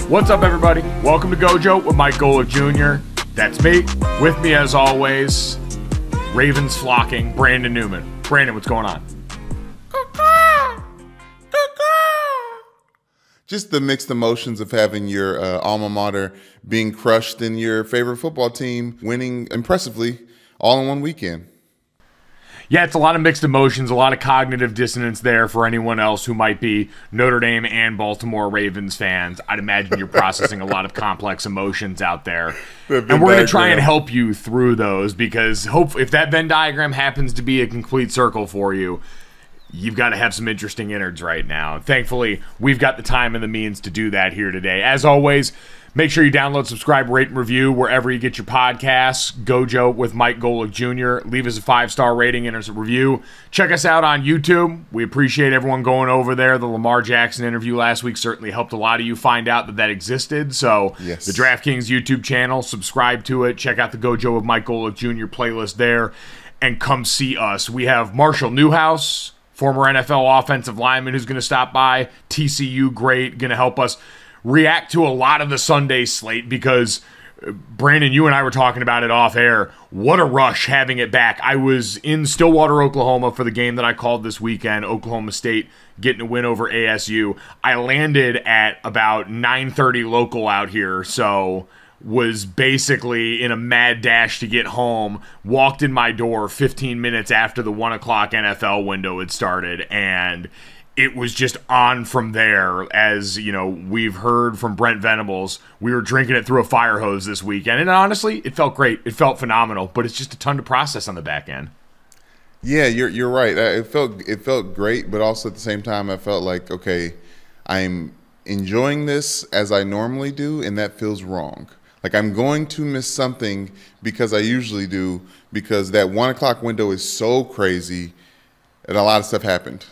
What's up, everybody? Welcome to GoJo with Mike Golick Jr. That's me. With me, as always, Ravens flocking, Brandon Newman. Brandon, what's going on? Just the mixed emotions of having your alma mater being crushed and your favorite football team winning impressively all in one weekend. Yeah, it's a lot of mixed emotions, a lot of cognitive dissonance there for anyone else who might be Notre Dame and Baltimore Ravens fans. I'd imagine you're processing a lot of complex emotions out there. And we're going to try and help you through those because if that Venn diagram happens to be a complete circle for you, you've got to have some interesting innards right now. Thankfully, we've got the time and the means to do that here today. As always, make sure you download, subscribe, rate, and review wherever you get your podcasts. GoJo with Mike Golick Jr. Leave us a 5-star rating and a review. Check us out on YouTube. We appreciate everyone going over there. The Lamar Jackson interview last week certainly helped a lot of you find out that existed. So yes. The DraftKings YouTube channel, subscribe to it. Check out the GoJo with Mike Golick Jr. playlist there and come see us. We have Marshall Newhouse, former NFL offensive lineman, who's going to stop by. TCU great, going to help us react to a lot of the Sunday slate because, Brandon, you and I were talking about it off air. What a rush having it back. I was in Stillwater, Oklahoma for the game that I called this weekend, Oklahoma State getting a win over ASU. I landed at about 9:30 local out here, so was basically in a mad dash to get home, walked in my door 15 minutes after the 1 o'clock NFL window had started, and it was just on from there. As you know, we've heard from Brent Venables, we were drinking it through a fire hose this weekend, and honestly, it felt great. It felt phenomenal, but it's just a ton to process on the back end. Yeah, you're right. It felt great, but also at the same time, I felt like, okay, I'm enjoying this as I normally do, and that feels wrong. Like I'm going to miss something because I usually do, because that 1 o'clock window is so crazy and a lot of stuff happened.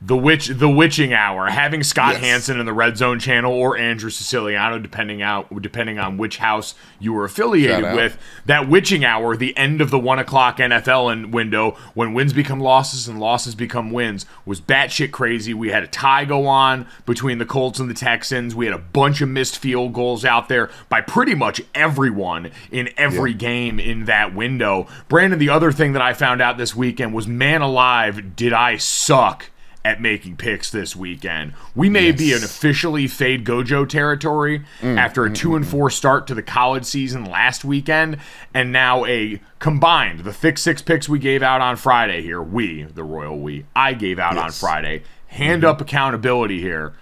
The witching hour, having Scott Yes. Hansen in the Red Zone channel or Andrew Siciliano, depending on which house you were affiliated with. That witching hour, the end of the 1 o'clock NFL window, when wins become losses and losses become wins, was batshit crazy. We had a tie go on between the Colts and the Texans. We had a bunch of missed field goals out there by pretty much everyone in every game in that window. Brandon, the other thing that I found out this weekend was, man alive, did I suck at making picks this weekend. We may be in officially fade GoJo territory after a 2-4 start to the college season last weekend, and now a combined, the thick 6 picks we gave out on Friday here, the royal we, I gave out on Friday, hand up accountability here,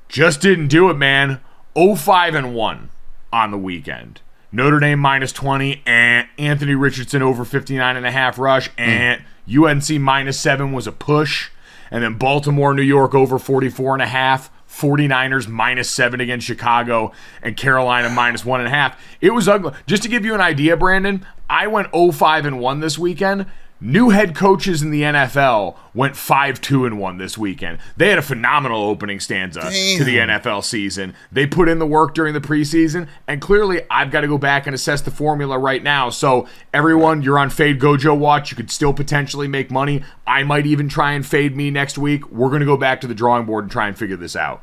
just didn't do it, man. 0-5-1 on the weekend. Notre Dame minus 20, and Anthony Richardson over 59.5 rush, and UNC minus 7 was a push, and then Baltimore, New York over 44.5, 49ers minus 7 against Chicago, and Carolina minus 1.5. It was ugly. Just to give you an idea, Brandon, I went 0-5-1 this weekend. New head coaches in the NFL went 5-2-1 this weekend. They had a phenomenal opening stanza to the NFL season. They put in the work during the preseason, and clearly I've got to go back and assess the formula right now. So everyone, you're on Fade GoJo watch. You could still potentially make money. I might even try and fade me next week. We're going to go back to the drawing board and try and figure this out.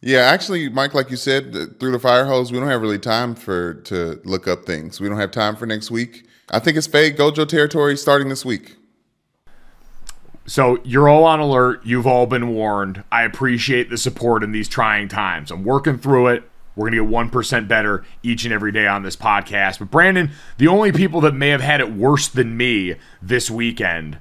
Yeah, actually, Mike, like you said, through the fire hose, we don't have really time to look up things. We don't have time for next week. I think it's fade GoJo territory starting this week. So you're all on alert. You've all been warned. I appreciate the support in these trying times. I'm working through it. We're going to get 1% better each and every day on this podcast. But Brandon, the only people that may have had it worse than me this weekend,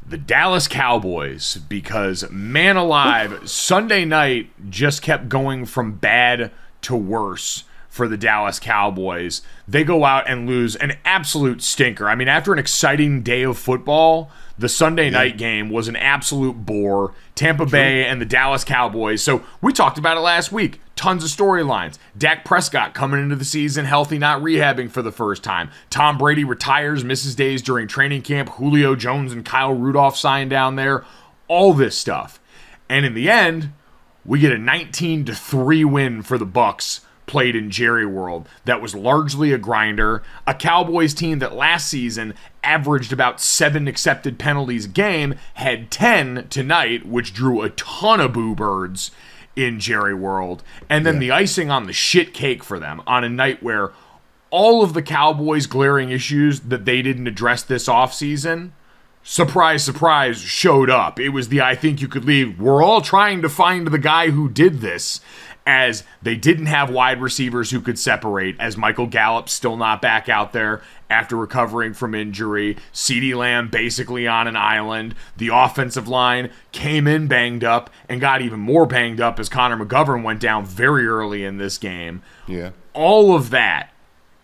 the Dallas Cowboys, because man alive, Sunday night just kept going from bad to worse for the Dallas Cowboys. They go out and lose an absolute stinker. I mean, after an exciting day of football, the Sunday night game was an absolute bore. Tampa Bay and the Dallas Cowboys. So we talked about it last week. Tons of storylines. Dak Prescott coming into the season healthy, not rehabbing for the first time. Tom Brady retires, misses days during training camp. Julio Jones and Kyle Rudolph signed down there. All this stuff. And in the end, we get a 19-3 win for the Bucs played in Jerry World that was largely a grinder, a Cowboys team that last season averaged about 7 accepted penalties a game, had 10 tonight, which drew a ton of boo birds in Jerry World. And then the icing on the shit cake for them on a night where all of the Cowboys' glaring issues that they didn't address this offseason, surprise, surprise, showed up. It was the I think you could leave. We're all trying to find the guy who did this, as they didn't have wide receivers who could separate, as Michael Gallup's still not back out there after recovering from injury. CeeDee Lamb basically on an island. The offensive line came in banged up and got even more banged up as Connor McGovern went down very early in this game. Yeah. All of that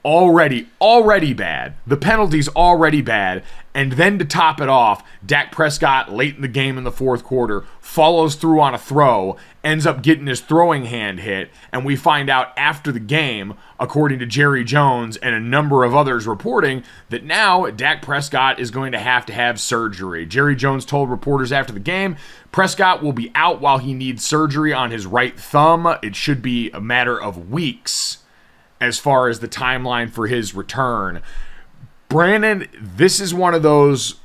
already bad. The penalties already bad. And then to top it off, Dak Prescott, late in the game in the fourth quarter, follows through on a throw, ends up getting his throwing hand hit, and we find out after the game, according to Jerry Jones and a number of others reporting, that now Dak Prescott is going to have surgery. Jerry Jones told reporters after the game, Prescott will be out while he needs surgery on his right thumb. It should be a matter of weeks as far as the timeline for his return. Brandon, this is one of those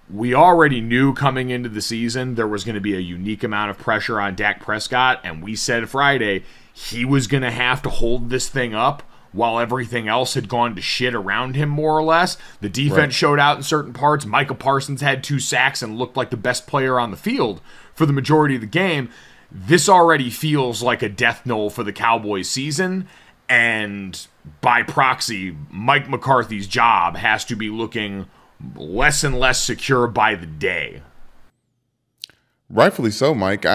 we already knew coming into the season there was going to be a unique amount of pressure on Dak Prescott, and we said Friday he was going to have to hold this thing up while everything else had gone to shit around him, more or less. The defense showed out in certain parts. Micah Parsons had 2 sacks and looked like the best player on the field for the majority of the game. This already feels like a death knell for the Cowboys season, and by proxy, Mike McCarthy's job has to be looking less and less secure by the day. Rightfully so, Mike.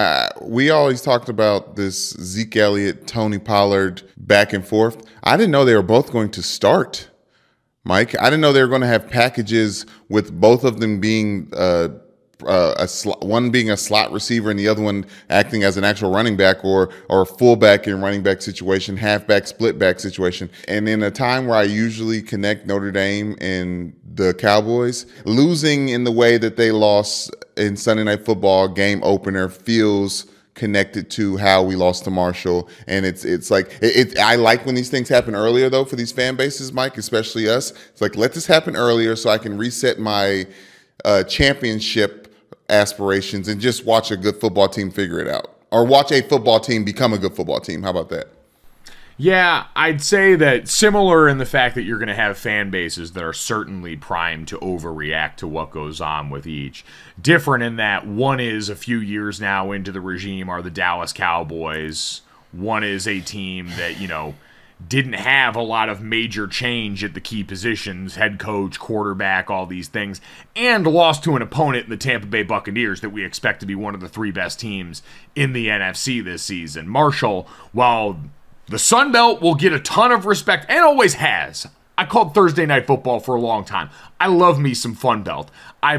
We always talked about this Zeke Elliott, Tony Pollard back and forth. I didn't know they were both going to start, Mike. I didn't know they were going to have packages with both of them being one being a slot receiver and the other one acting as an actual running back or fullback in running back situation, halfback, split back situation. And in a time where I usually connect Notre Dame and the Cowboys, losing in the way that they lost in Sunday Night Football game opener feels connected to how we lost to Marshall. And it's like, I like when these things happen earlier though for these fan bases, Mike, especially us. It's like, let this happen earlier so I can reset my championship aspirations and just watch a good football team figure it out, or watch a football team become a good football team. How about that? Yeah, I'd say that similar in the fact that you're going to have fan bases that are certainly primed to overreact to what goes on with each. Different in that one is a few years now into the regime are the Dallas Cowboys. One is a team that, didn't have a lot of major change at the key positions, head coach, quarterback, all these things, and lost to an opponent in the Tampa Bay Buccaneers that we expect to be one of the 3 best teams in the NFC this season. Marshall, while the Sun Belt will get a ton of respect, and always has. I called Thursday Night Football for a long time. I love me some Fun Belt. I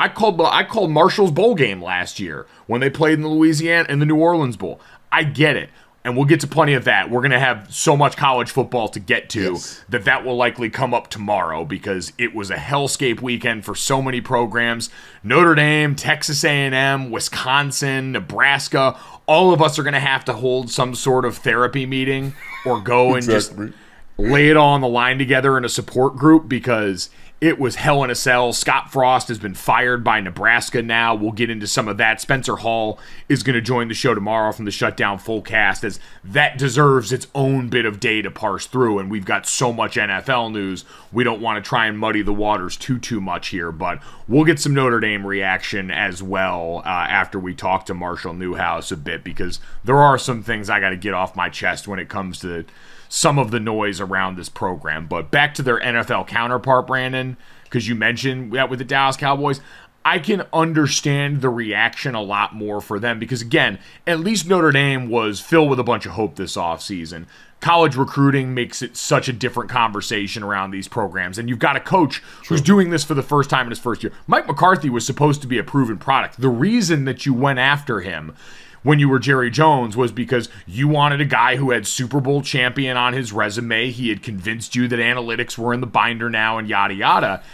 called Marshall's bowl game last year when they played in the Louisiana and the New Orleans Bowl. I get it. And we'll get to plenty of that. We're going to have so much college football to get to that will likely come up tomorrow because it was a hellscape weekend for so many programs. Notre Dame, Texas A&M, Wisconsin, Nebraska, all of us are going to have to hold some sort of therapy meeting or go and just lay it all on the line together in a support group because it was hell in a cell. Scott Frost has been fired by Nebraska now. We'll get into some of that. Spencer Hall is going to join the show tomorrow from the Shutdown Full Cast, as that deserves its own bit of day to parse through. And we've got so much NFL news, we don't want to try and muddy the waters too much here. But we'll get some Notre Dame reaction as well after we talk to Marshall Newhouse a bit, because there are some things I got to get off my chest when it comes to some of the noise around this program. But back to their NFL counterpart, Brandon, because you mentioned that with the Dallas Cowboys, I can understand the reaction a lot more for them because, again, at least Notre Dame was filled with a bunch of hope this offseason. College recruiting makes it such a different conversation around these programs, and you've got a coach who's doing this for the first time in his first year. Mike McCarthy was supposed to be a proven product. The reason that you went after him when you were Jerry Jones was because you wanted a guy who had Super Bowl champion on his resume. He had convinced you that analytics were in the binder now and yada yada.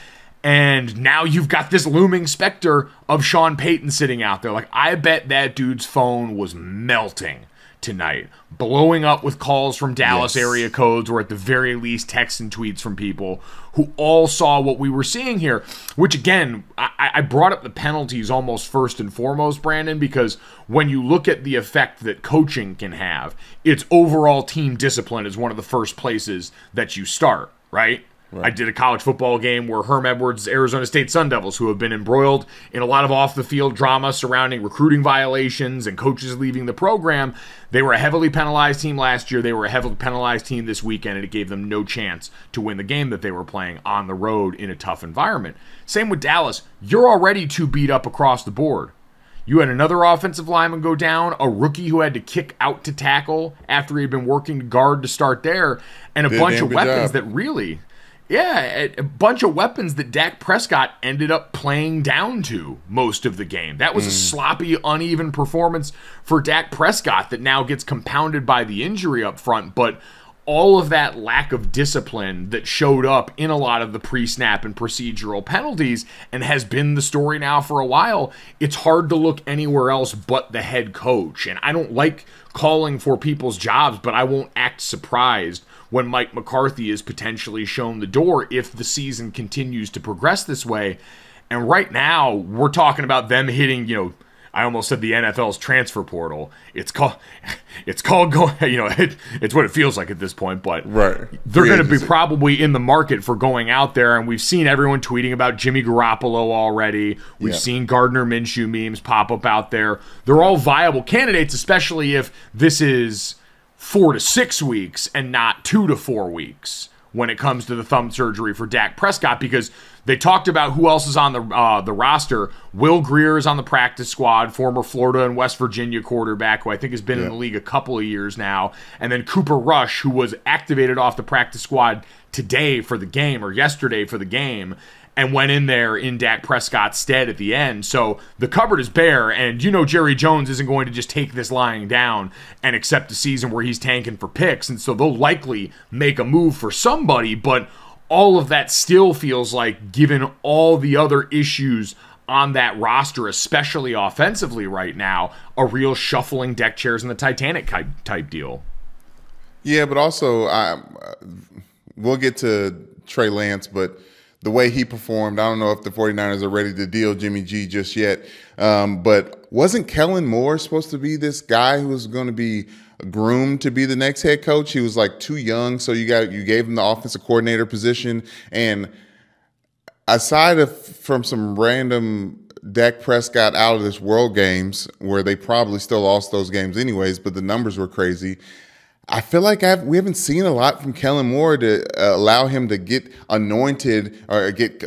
And now you've got this looming specter of Sean Payton sitting out there. Like, I bet that dude's phone was melting tonight, blowing up with calls from Dallas Yes. area codes, or at the very least texts and tweets from people who all saw what we were seeing here, which again, I brought up the penalties almost first and foremost, Brandon, because when you look at the effect that coaching can have, it's overall team discipline is one of the first places that you start, right? I did a college football game where Herm Edwards' Arizona State Sun Devils, who have been embroiled in a lot of off-the-field drama surrounding recruiting violations and coaches leaving the program, they were a heavily penalized team last year. They were a heavily penalized team this weekend, and it gave them no chance to win the game that they were playing on the road in a tough environment. Same with Dallas. You're already too beat up across the board. You had another offensive lineman go down, a rookie who had to kick out to tackle after he had been working guard to start there, and a bunch of weapons that really... Yeah, a bunch of weapons that Dak Prescott ended up playing down to most of the game. That was a sloppy, uneven performance for Dak Prescott that now gets compounded by the injury up front. But all of that lack of discipline that showed up in a lot of the pre-snap and procedural penalties and has been the story now for a while, it's hard to look anywhere else but the head coach. And I don't like calling for people's jobs, but I won't act surprised when Mike McCarthy is potentially shown the door if the season continues to progress this way. And right now, we're talking about them hitting, I almost said the NFL's transfer portal. It's called going, it's what it feels like at this point, but they're going to be probably in the market for going out there. And we've seen everyone tweeting about Jimmy Garoppolo already. We've seen Gardner Minshew memes pop up out there. They're all viable candidates, especially if this is 4 to 6 weeks and not 2 to 4 weeks when it comes to the thumb surgery for Dak Prescott, because they talked about who else is on the roster. Will Greer is on the practice squad, former Florida and West Virginia quarterback, who I think has been in the league a couple of years now. And then Cooper Rush, who was activated off the practice squad today for the game, or yesterday for the game, and went in there in Dak Prescott's stead at the end. So the cupboard is bare, and Jerry Jones isn't going to just take this lying down and accept a season where he's tanking for picks, and so they'll likely make a move for somebody, but all of that still feels like, given all the other issues on that roster, especially offensively right now, a real shuffling deck chairs in the Titanic type deal. Yeah, but also we'll get to Trey Lance, but the way he performed, I don't know if the 49ers are ready to deal Jimmy G just yet. But wasn't Kellen Moore supposed to be this guy who was going to be groomed to be the next head coach? He was like too young, so you gave him the offensive coordinator position. And aside from some random Dak Prescott out of this world games where they probably still lost those games anyways, but the numbers were crazy, I feel like we haven't seen a lot from Kellen Moore to allow him to get anointed or get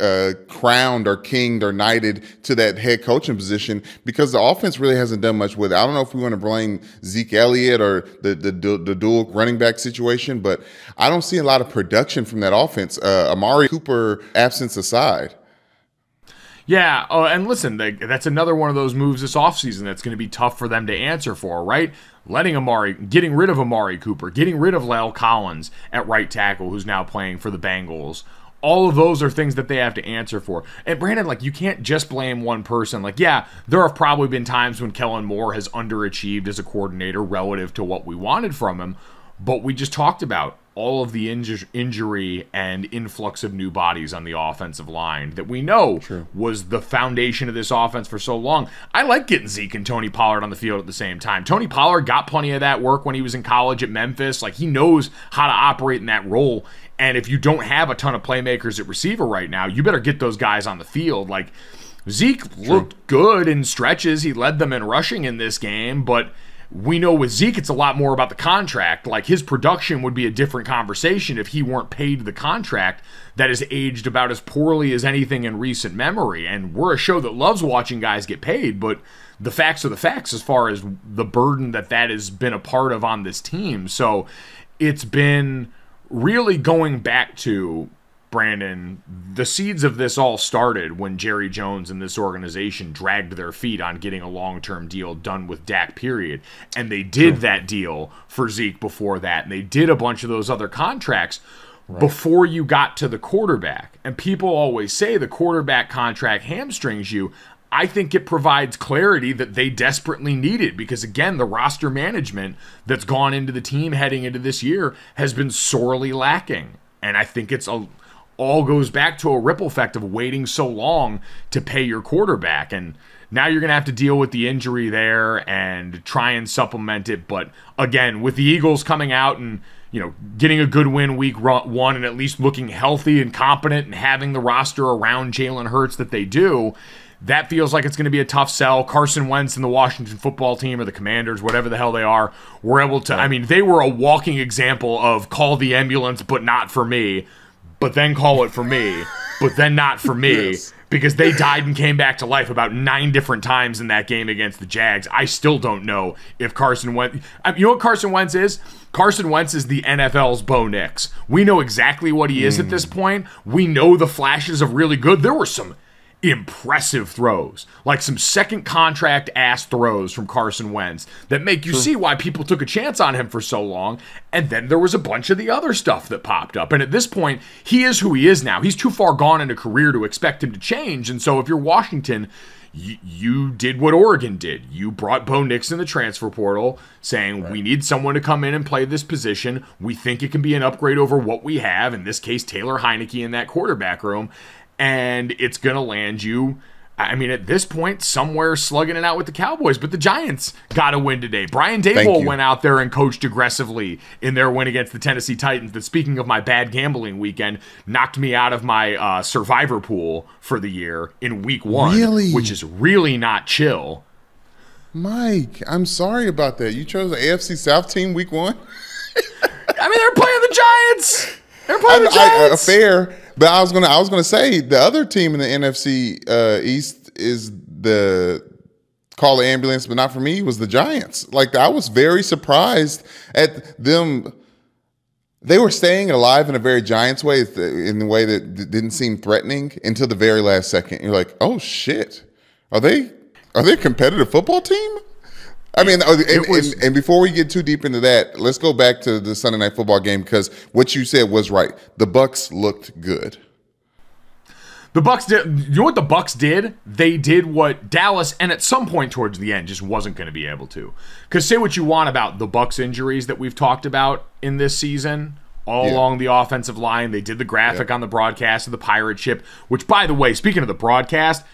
crowned or kinged or knighted to that head coaching position, because the offense really hasn't done much with it. I don't know if we want to blame Zeke Elliott or the dual running back situation, but I don't see a lot of production from that offense, Amari Cooper absence aside. Yeah, and listen, that's another one of those moves this offseason that's going to be tough for them to answer for, right? Getting rid of Amari Cooper, getting rid of La'el Collins at right tackle, who's now playing for the Bengals. All of those are things that they have to answer for. And Brandon, you can't just blame one person. Yeah, there have probably been times when Kellen Moore has underachieved as a coordinator relative to what we wanted from him, but we just talked about all of the injury and influx of new bodies on the offensive line that we know was the foundation of this offense for so long. I like getting Zeke and Tony Pollard on the field at the same time. Tony Pollard got plenty of that work when he was in college at Memphis. He knows how to operate in that role. And if you don't have a ton of playmakers at receiver right now, you better get those guys on the field. Zeke looked good in stretches. He led them in rushing in this game, but we know with Zeke, it's a lot more about the contract. His production would be a different conversation if he weren't paid the contract that has aged about as poorly as anything in recent memory. And we're a show that loves watching guys get paid, but the facts are the facts as far as the burden that has been a part of on this team. So it's been really going back to, Brandon, the seeds of this all started when Jerry Jones and this organization dragged their feet on getting a long-term deal done with Dak, period. And they did that deal for Zeke before that, and they did a bunch of those other contracts before you got to the quarterback. And people always say the quarterback contract hamstrings you. I think it provides clarity that they desperately needed because, again, the roster management that's gone into the team heading into this year has been sorely lacking. And I think all goes back to a ripple effect of waiting so long to pay your quarterback. And now you're going to have to deal with the injury there and try and supplement it. But again, with the Eagles coming out and getting a good win week one and at least looking healthy and competent and having the roster around Jalen Hurts that they do, that feels like it's going to be a tough sell. Carson Wentz and the Washington football team or the Commanders, whatever the hell they are, were able to, they were a walking example of call the ambulance, but not for me, but then call it for me, but then not for me. Yes. Because they died and came back to life about 9 different times in that game against the Jags. I still don't know if Carson Wentz... You know what Carson Wentz is? Carson Wentz is the NFL's Bo Nix. We know exactly what he is at this point. We know the flashes of really good. There were some impressive throws, like some second contract ass throws from Carson Wentz that make you see why people took a chance on him for so long. And then there was a bunch of the other stuff that popped up. And at this point, he is who he is now. He's too far gone in a career to expect him to change. And so if you're Washington, you did what Oregon did. You brought Bo Nix in the transfer portal saying, we need someone to come in and play this position. We think it can be an upgrade over what we have, in this case, Taylor Heineke in that quarterback room. And it's going to land you, at this point, somewhere slugging it out with the Cowboys. But the Giants got a win today. Brian Daboll went out there and coached aggressively in their win against the Tennessee Titans that, speaking of my bad gambling weekend, knocked me out of my survivor pool for the year in week 1, which is really not chill. Mike, I'm sorry about that. You chose the AFC South team week 1? They're playing the Giants. They're playing the Giants. Fair. But I was gonna say the other team in the NFC East is the call the ambulance, but not for me, was the Giants. Like, I was very surprised at them. They were staying alive in a very Giants way, in the way that didn't seem threatening until the very last second. You're like, oh shit, are they a competitive football team? And before we get too deep into that, let's go back to the Sunday Night Football game, because what you said was right. The Bucs looked good. The Bucs did. You know what the Bucs did? They did what Dallas, and at some point towards the end, just wasn't going to be able to. Because say what you want about the Bucs injuries that we've talked about in this season, along the offensive line. They did the graphic on the broadcast of the pirate ship. Which, by the way, speaking of the broadcast,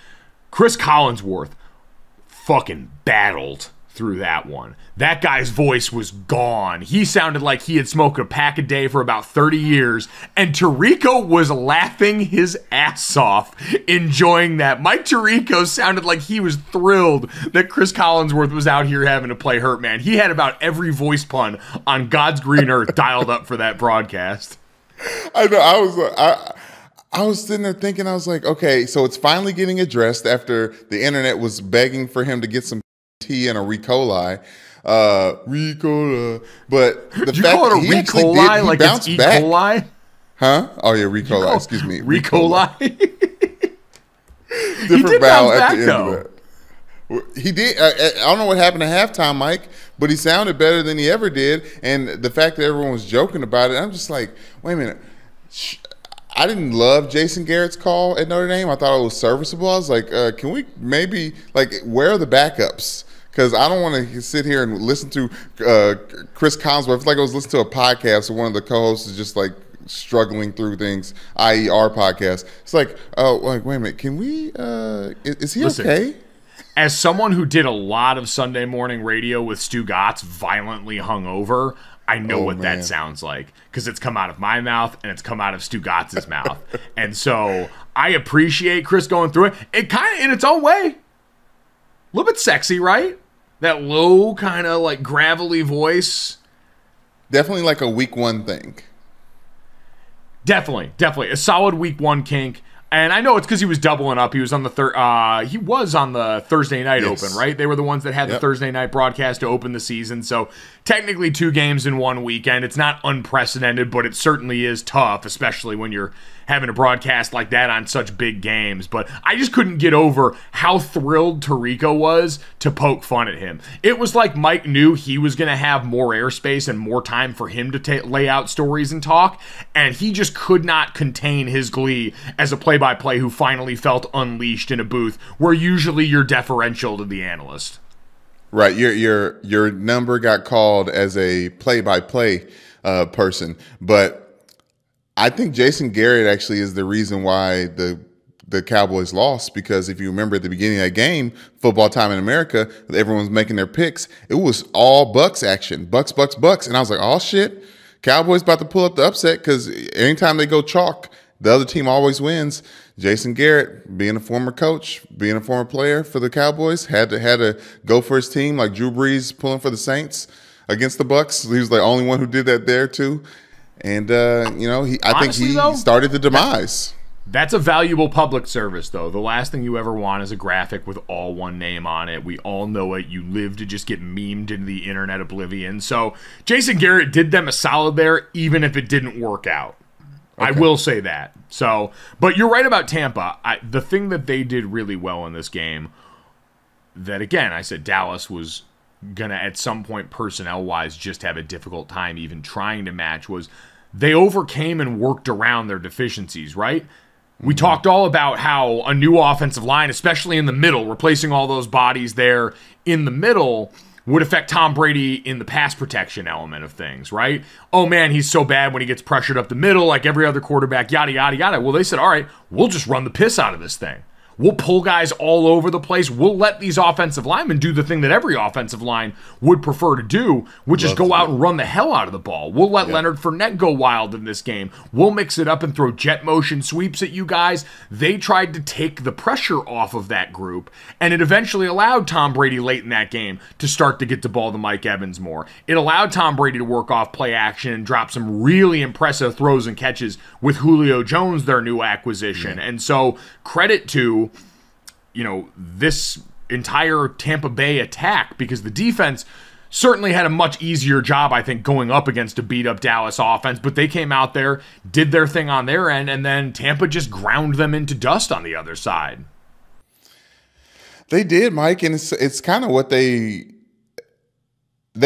Chris Collinsworth fucking battled through that one. That guy's voice was gone. He sounded like he had smoked a pack a day for about 30 years, and Tirico was laughing his ass off, enjoying that. Mike Tirico sounded like he was thrilled that Chris Collinsworth was out here having to play hurt man. He had about every voice pun on God's green earth dialed up for that broadcast. I know. I was sitting there thinking, I was like, okay, so it's finally getting addressed after the internet was begging for him to get some tea and a Ricola. Ricola. But the you fact call it a Ricola like it's E. coli? Huh? Oh, yeah, Ricola. Excuse me. Ricola. Different vowel at the end of that. He did. I don't know what happened at halftime, Mike, but he sounded better than he ever did. And the fact that everyone was joking about it, I'm just like, wait a minute. I didn't love Jason Garrett's call at Notre Dame. I thought it was serviceable. I was like, can we maybe, where are the backups? Because I don't want to sit here and listen to Chris Collinsworth. It's like I was listening to a podcast where one of the co-hosts is just struggling through things, i.e. our podcast. It's like, wait a minute, can we, is he okay? As someone who did a lot of Sunday morning radio with Stu Gatz violently hungover, I know what that sounds like, because it's come out of my mouth and it's come out of Stu Gatz's mouth. And so I appreciate Chris going through it. It kind of, in its own way, a little bit sexy, right? That low kind of gravelly voice. Definitely like a week 1 thing. Definitely. A solid week 1 kink. And I know it's because he was doubling up. He was on the Thursday night open, right? They were the ones that had the Thursday night broadcast to open the season. So technically 2 games in 1 weekend. It's not unprecedented, but it certainly is tough, especially when you're having a broadcast like that on such big games. But I just couldn't get over how thrilled Tirico was to poke fun at him. It was like Mike knew he was going to have more airspace and more time for him to lay out stories and talk, and he just could not contain his glee as a play play-by-play who finally felt unleashed in a booth where usually you're deferential to the analyst. Right, your number got called as a play-by-play person, but I think Jason Garrett actually is the reason why the Cowboys lost, because if you remember at the beginning of that game, Football Time in America, everyone was making their picks. It was all Bucks action, Bucks, and I was like, oh shit, Cowboys about to pull up the upset, because anytime they go chalk, the other team always wins. Jason Garrett, being a former coach, being a former player for the Cowboys, had to go for his team, like Drew Brees pulling for the Saints against the Bucks. He was the only one who did that there too, and I think he started the demise. That's a valuable public service, though. The last thing you ever want is a graphic with all one name on it. We all know it. You live to just get memed into the internet oblivion. So Jason Garrett did them a solid there, even if it didn't work out. Okay. I will say that. So, but you're right about Tampa. The thing that they did really well in this game, that again, I said Dallas was going to at some point personnel-wise just have a difficult time even trying to match, was they overcame and worked around their deficiencies, right? We talked all about how a new offensive line, especially in the middle, replacing all those bodies there in the middle, would affect Tom Brady in the pass protection element of things, right? Oh, man, he's so bad when he gets pressured up the middle like every other quarterback, yada, yada, yada. Well, they said, all right, we'll just run the piss out of this thing. We'll pull guys all over the place. We'll let these offensive linemen do the thing that every offensive line would prefer to do, which is go out and run the hell out of the ball. We'll let Leonard Fournette go wild in this game. We'll mix it up and throw jet motion sweeps at you guys. They tried to take the pressure off of that group, and it eventually allowed Tom Brady late in that game to start to get the ball to Mike Evans more. It allowed Tom Brady to work off play action and drop some really impressive throws and catches with Julio Jones, their new acquisition. And so credit to this entire Tampa Bay attack, because the defense certainly had a much easier job, I think, going up against a beat-up Dallas offense, but they came out there, did their thing on their end, and then Tampa just ground them into dust on the other side. They did, Mike, and it's kind of what they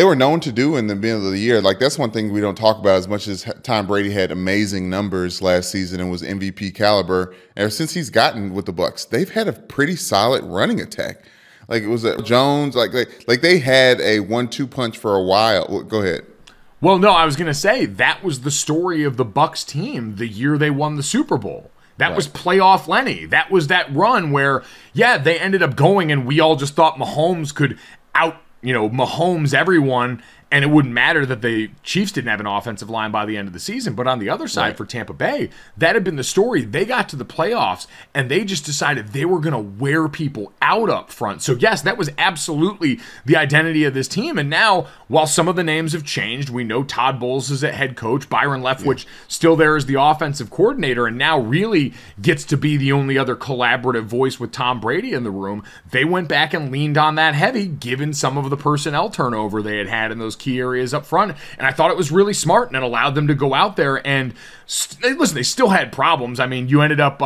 were known to do in the beginning of the year. Like, that's one thing we don't talk about as much as Tom Brady had amazing numbers last season and was MVP caliber. Ever since he's gotten with the Bucs, they've had a pretty solid running attack. Like, it was Jones, like they had a 1-2 punch for a while. Go ahead. Well, no, I was going to say that was the story of the Bucs team the year they won the Super Bowl. That was playoff Lenny. That was that run where, they ended up going, and we all just thought Mahomes could Mahomes everyone, and it wouldn't matter that the Chiefs didn't have an offensive line by the end of the season. But on the other side, for Tampa Bay, that had been the story. They got to the playoffs, and they just decided they were going to wear people out up front. So, yes, that was absolutely the identity of this team. And now, while some of the names have changed, we know Todd Bowles is a head coach. Byron Leftwich still there as the offensive coordinator, and now really gets to be the only other collaborative voice with Tom Brady in the room. They went back and leaned on that heavy, given some of the personnel turnover they had in those key areas up front, and I thought it was really smart, and it allowed them to go out there and listen, they still had problems. I mean, you ended up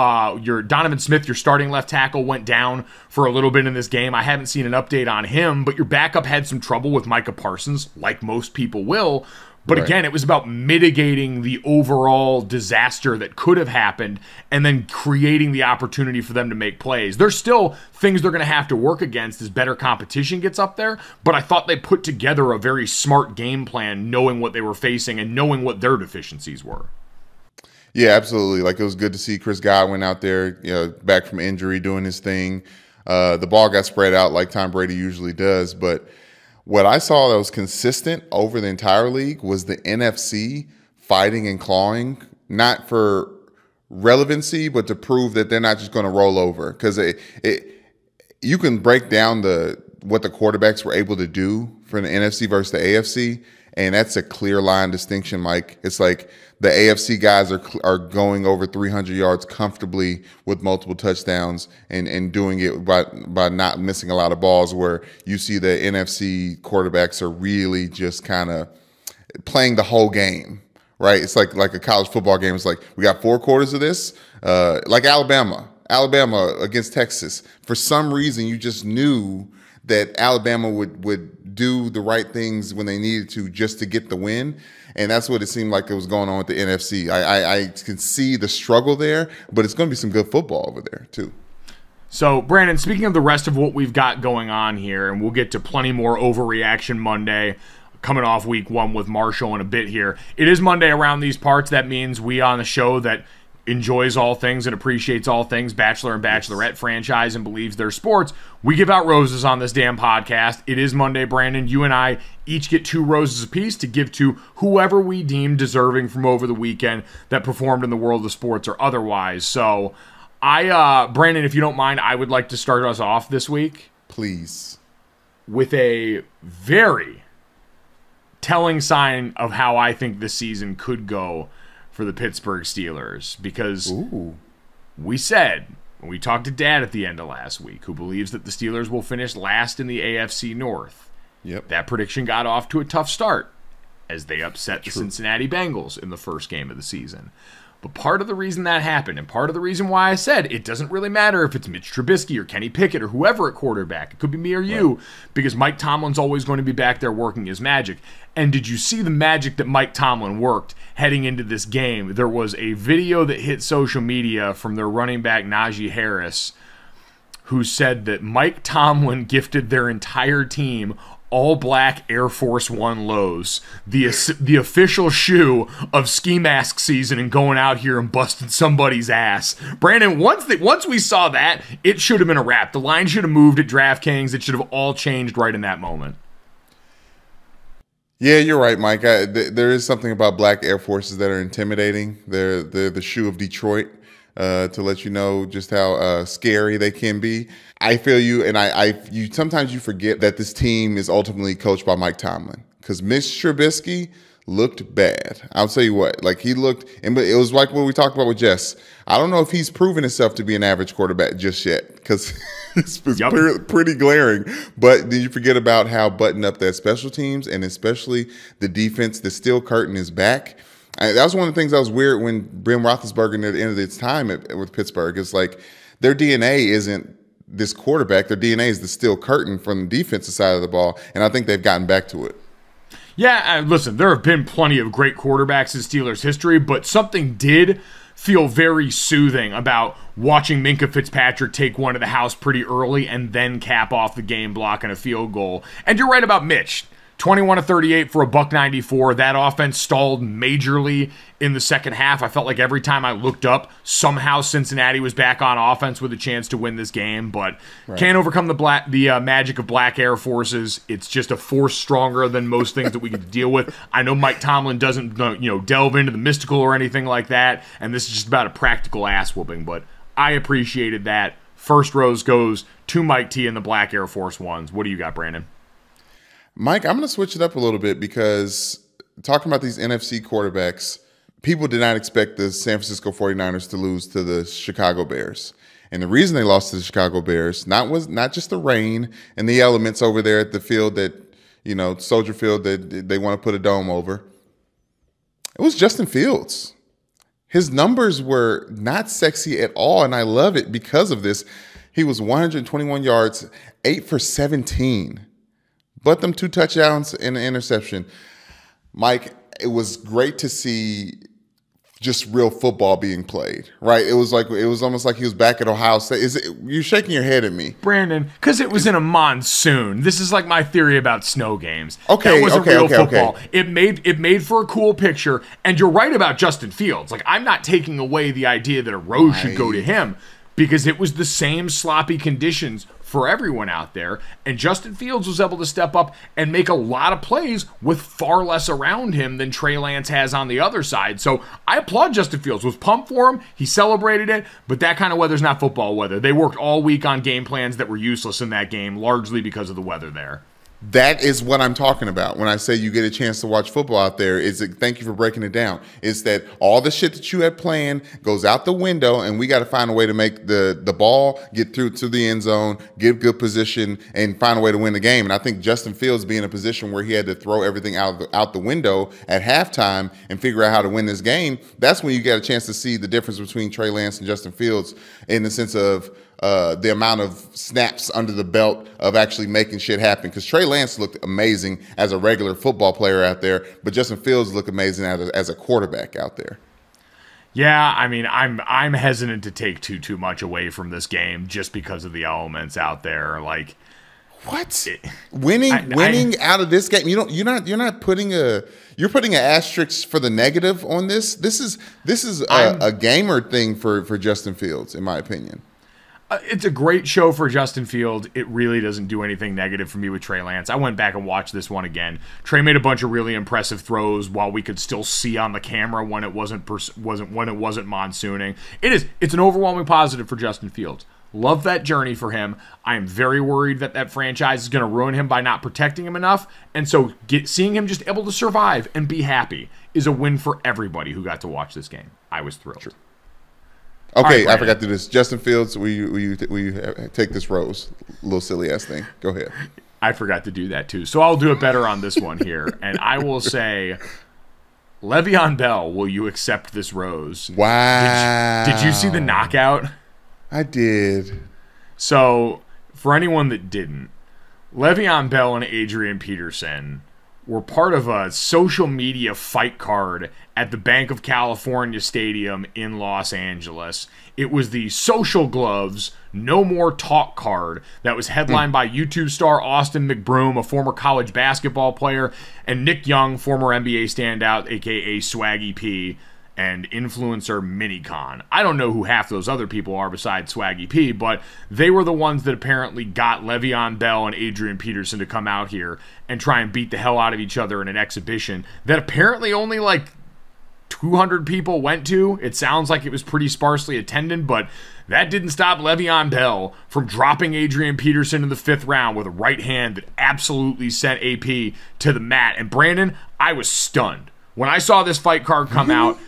your Donovan Smith, your starting left tackle, went down for a little bit in this game. I haven't seen an update on him, but your backup had some trouble with Micah Parsons, like most people will. But again, it was about mitigating the overall disaster that could have happened and then creating the opportunity for them to make plays. There's still things they're going to have to work against as better competition gets up there, but I thought they put together a very smart game plan, knowing what they were facing and knowing what their deficiencies were. Yeah, absolutely. Like, it was good to see Chris Godwin out there, back from injury, doing his thing. The ball got spread out like Tom Brady usually does, but what I saw that was consistent over the entire league was the NFC fighting and clawing, not for relevancy, but to prove that they're not just going to roll over. Because you can break down what the quarterbacks were able to do for the NFC versus the AFC, and that's a clear line distinction, Mike. It's like the AFC guys are going over 300 yards comfortably with multiple touchdowns and doing it by not missing a lot of balls, where you see the NFC quarterbacks are really just kind of playing the whole game, right? It's like a college football game. It's like, we got 4 quarters of this, like Alabama against Texas. For some reason, you just knew that Alabama would do the right things when they needed to just to get the win. And that's what it seemed like it was going on with the NFC. I can see the struggle there, but it's going to be some good football over there too. So, Brandon, speaking of the rest of what we've got going on here, and we'll get to plenty more overreaction Monday coming off week 1 with Marshall in a bit here. It is Monday around these parts. That means we on the show that enjoys all things and appreciates all things Bachelor and Bachelorette franchise and believes they're sports. We give out roses on this damn podcast. It is Monday, Brandon. You and I each get 2 roses apiece to give to whoever we deem deserving from over the weekend that performed in the world of sports or otherwise. So, Brandon, if you don't mind, I would like to start us off this week. Please. With a very telling sign of how I think this season could go for the Pittsburgh Steelers, because we said, when we talked to Dad at the end of last week, who believes that the Steelers will finish last in the AFC North. Yep. That prediction got off to a tough start as they upset the Cincinnati Bengals in the first game of the season. But part of the reason that happened, and part of the reason why I said it doesn't really matter if it's Mitch Trubisky or Kenny Pickett or whoever at quarterback, it could be me or you, because Mike Tomlin's always going to be back there working his magic. And did you see the magic that Mike Tomlin worked heading into this game? There was a video that hit social media from their running back Najee Harris, who said that Mike Tomlin gifted their entire team all black Air Force One lows, the official shoe of ski mask season and going out here and busting somebody's ass. Brandon, once we saw that, it should have been a wrap. The line should have moved at DraftKings. It should have all changed right in that moment. Yeah, you're right, Mike. There is something about black Air Forces that are intimidating. They're the shoe of Detroit, to let you know just how scary they can be. I feel you, and you sometimes you forget that this team is ultimately coached by Mike Tomlin, because Mitch Trubisky looked bad. I'll tell you what, like he looked, and it was like what we talked about with Jess. I don't know if he's proven himself to be an average quarterback just yet, because it's pretty glaring. But then you forget about how buttoned up that special teams and especially the defense. The steel curtain is back. That was one of the things that was weird when Ben Roethlisberger at the end of its time with Pittsburgh. It's like their DNA isn't this quarterback. Their DNA is the steel curtain from the defensive side of the ball, and I think they've gotten back to it. Yeah, listen, there have been plenty of great quarterbacks in Steelers history, but something did feel very soothing about watching Minkah Fitzpatrick take one to the house pretty early and then cap off the game blocking a field goal. And you're right about Mitch. 21-38 for a $194. That offense stalled majorly in the second half. I felt like every time I looked up, somehow Cincinnati was back on offense with a chance to win this game, but can't overcome the magic of black Air Forces. It's just a force stronger than most things that we get to deal with. I know Mike Tomlin doesn't delve into the mystical or anything like that, and this is just about a practical ass whooping, but I appreciated that. First rose goes to Mike T and the black Air Force Ones. What do you got, Brandon? Mike, I'm going to switch it up a little bit, because talking about these NFC quarterbacks, people did not expect the San Francisco 49ers to lose to the Chicago Bears. And the reason they lost to the Chicago Bears was not just the rain and the elements over there at the field that, Soldier Field that they want to put a dome over. It was Justin Fields. His numbers were not sexy at all, and I love it because of this. He was 121 yards, 8 for 17. But them 2 touchdowns and an interception. Mike, it was great to see just real football being played, right? It was almost like he was back at Ohio State. You're shaking your head at me, Brandon, because it was in a monsoon. This is like my theory about snow games. Okay, that wasn't real football. Okay. It made for a cool picture, and you're right about Justin Fields. Like, I'm not taking away the idea that a rose should go to him, because it was the same sloppy conditions for everyone out there, and Justin Fields was able to step up and make a lot of plays with far less around him than Trey Lance has on the other side. So I applaud Justin Fields. Was pumped for him. He celebrated it, but that kind of weather's not football weather. They worked all week on game plans that were useless in that game, largely because of the weather there. That is what I'm talking about when I say you get a chance to watch football out there. Thank you for breaking it down. It's that all the shit that you had planned goes out the window, and we got to find a way to make the ball get through to the end zone, give good position, and find a way to win the game. And I think Justin Fields being in a position where he had to throw everything out the window at halftime and figure out how to win this game, that's when you get a chance to see the difference between Trey Lance and Justin Fields in the sense of, the amount of snaps under the belt of actually making shit happen. Because Trey Lance looked amazing as a regular football player out there, but Justin Fields looked amazing as a quarterback out there. Yeah, I mean, I'm hesitant to take too much away from this game just because of the elements out there. Like, what? Winning out of this game? You're not putting you're putting an asterisk for the negative on this. This is a gamer thing for Justin Fields, in my opinion. It's a great show for Justin Fields. It really doesn't do anything negative for me with Trey Lance. I went back and watched this one again. Trey made a bunch of really impressive throws while we could still see on the camera when it wasn't monsooning. It's an overwhelming positive for Justin Fields. Love that journey for him. I am very worried that franchise is going to ruin him by not protecting him enough. And so seeing him just able to survive and be happy is a win for everybody who got to watch this game. I was thrilled. Sure. Okay, right, I forgot to do this. Justin Fields, will you take this rose? Little silly ass thing. Go ahead. I forgot to do that too. So I'll do it better on this one here. And I will say, Le'Veon Bell, will you accept this rose? Wow. Did you see the knockout? I did. So, for anyone that didn't, Le'Veon Bell and Adrian Peterson were part of a social media fight card at the Bank of California Stadium in Los Angeles. It was the Social Gloves No More Talk card that was headlined by YouTube star Austin McBroom, a former college basketball player, and Nick Young, former NBA standout, a.k.a. Swaggy P, and influencer Minicon. I don't know who half those other people are besides Swaggy P, but they were the ones that apparently got Le'Veon Bell and Adrian Peterson to come out here and try and beat the hell out of each other in an exhibition that apparently only like 200 people went to. It sounds like it was pretty sparsely attended, but that didn't stop Le'Veon Bell from dropping Adrian Peterson in the 5th round with a right hand that absolutely sent AP to the mat. And Brandon, I was stunned. When I saw this fight card come out,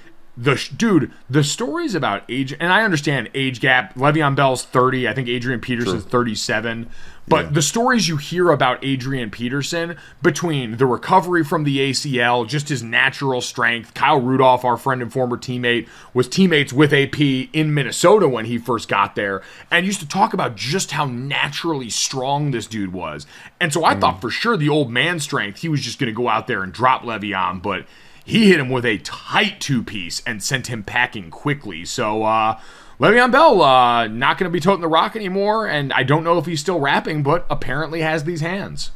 the stories about age, and I understand age gap. Le'Veon Bell's 30. I think Adrian Peterson's 37. But the stories you hear about Adrian Peterson, between the recovery from the ACL, just his natural strength. Kyle Rudolph, our friend and former teammate, was teammates with AP in Minnesota when he first got there, and used to talk about just how naturally strong this dude was. And so I thought for sure the old man strength, he was just going to go out there and drop Le'Veon, but he hit him with a tight 2-piece and sent him packing quickly. So, Le'Veon Bell, not going to be toting the rock anymore, and I don't know if he's still rapping, but apparently has these hands.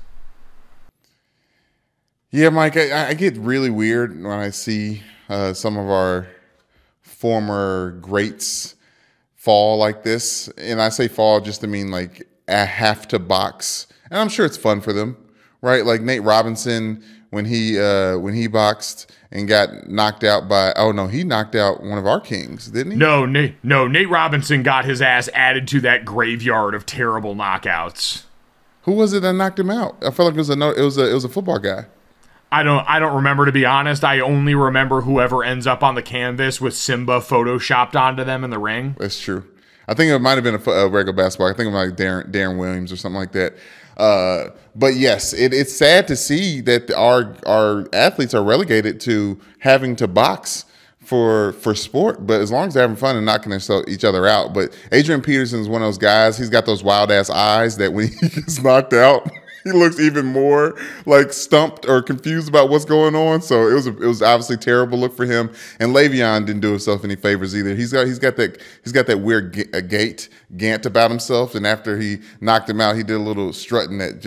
Yeah, Mike, I get really weird when I see some of our former greats fall like this. And I say fall just to mean like have to box. And I'm sure it's fun for them, right? Like Nate Robinson, when he boxed and got knocked out by, he knocked out one of our kings, didn't he? No, Nate Robinson got his ass added to that graveyard of terrible knockouts. Who was it that knocked him out? I felt like it was a football guy. I don't remember, to be honest. I only remember whoever ends up on the canvas with Simba photoshopped onto them in the ring. That's true. I think it might have been a regular basketball. I think it might be like Darren Williams or something like that. But yes, it's sad to see that our athletes are relegated to having to box for sport. But as long as they're having fun and knocking each other out. But Adrian Peterson is one of those guys. He's got those wild ass eyes that when he gets knocked out, he looks even more like stumped or confused about what's going on. So it was obviously a terrible look for him. And Le'Veon didn't do himself any favors either. He's got that weird gant about himself. And after he knocked him out, he did a little strutting that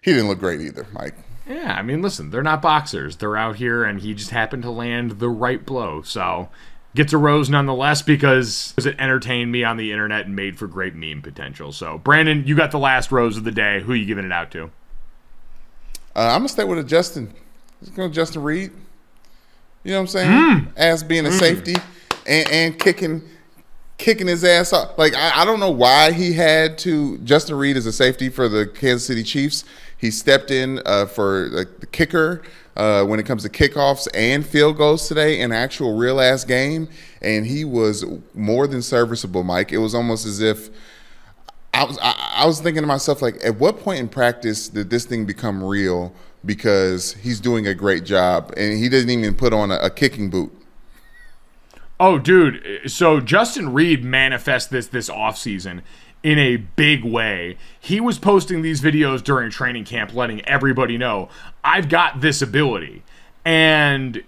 he didn't look great either, Mike. Yeah, I mean, listen, they're not boxers. They're out here, and he just happened to land the right blow. So gets a rose nonetheless because it entertained me on the internet and made for great meme potential. So, Brandon, you got the last rose of the day. Who are you giving it out to? I'm going to stay with a Justin. Let's go Justin Reed. You know what I'm saying? As being a safety and kicking his ass off. Like, I don't know why he had to. Justin Reed is a safety for the Kansas City Chiefs. He stepped in for like the kicker when it comes to kickoffs and field goals today in an actual real-ass game, and he was more than serviceable, Mike. It was almost as if I was thinking to myself, like, at what point in practice did this thing become real because he's doing a great job, and he didn't even put on a kicking boot? Oh, dude. So Justin Reed manifests this offseason in a big way. He was posting these videos during training camp letting everybody know, I've got this ability. And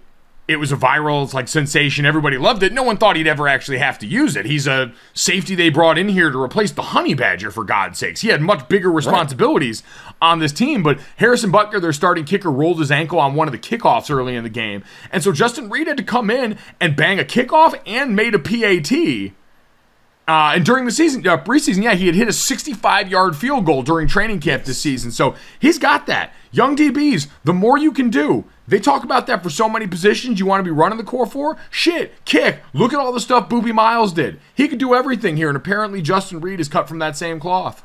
it was a viral sensation. Everybody loved it. No one thought he'd ever actually have to use it. He's a safety they brought in here to replace the honey badger, for God's sakes. He had much bigger responsibilities on this team. But Harrison Butker, their starting kicker, rolled his ankle on one of the kickoffs early in the game. And so Justin Reed had to come in and bang a kickoff and made a PAT. And during the season, preseason, he had hit a 65-yard field goal during training camp this season. So he's got that. Young DBs, the more you can do. They talk about that for so many positions you want to be running the core for. Shit, kick. Look at all the stuff Boobie Miles did. He could do everything here, and apparently Justin Reed is cut from that same cloth.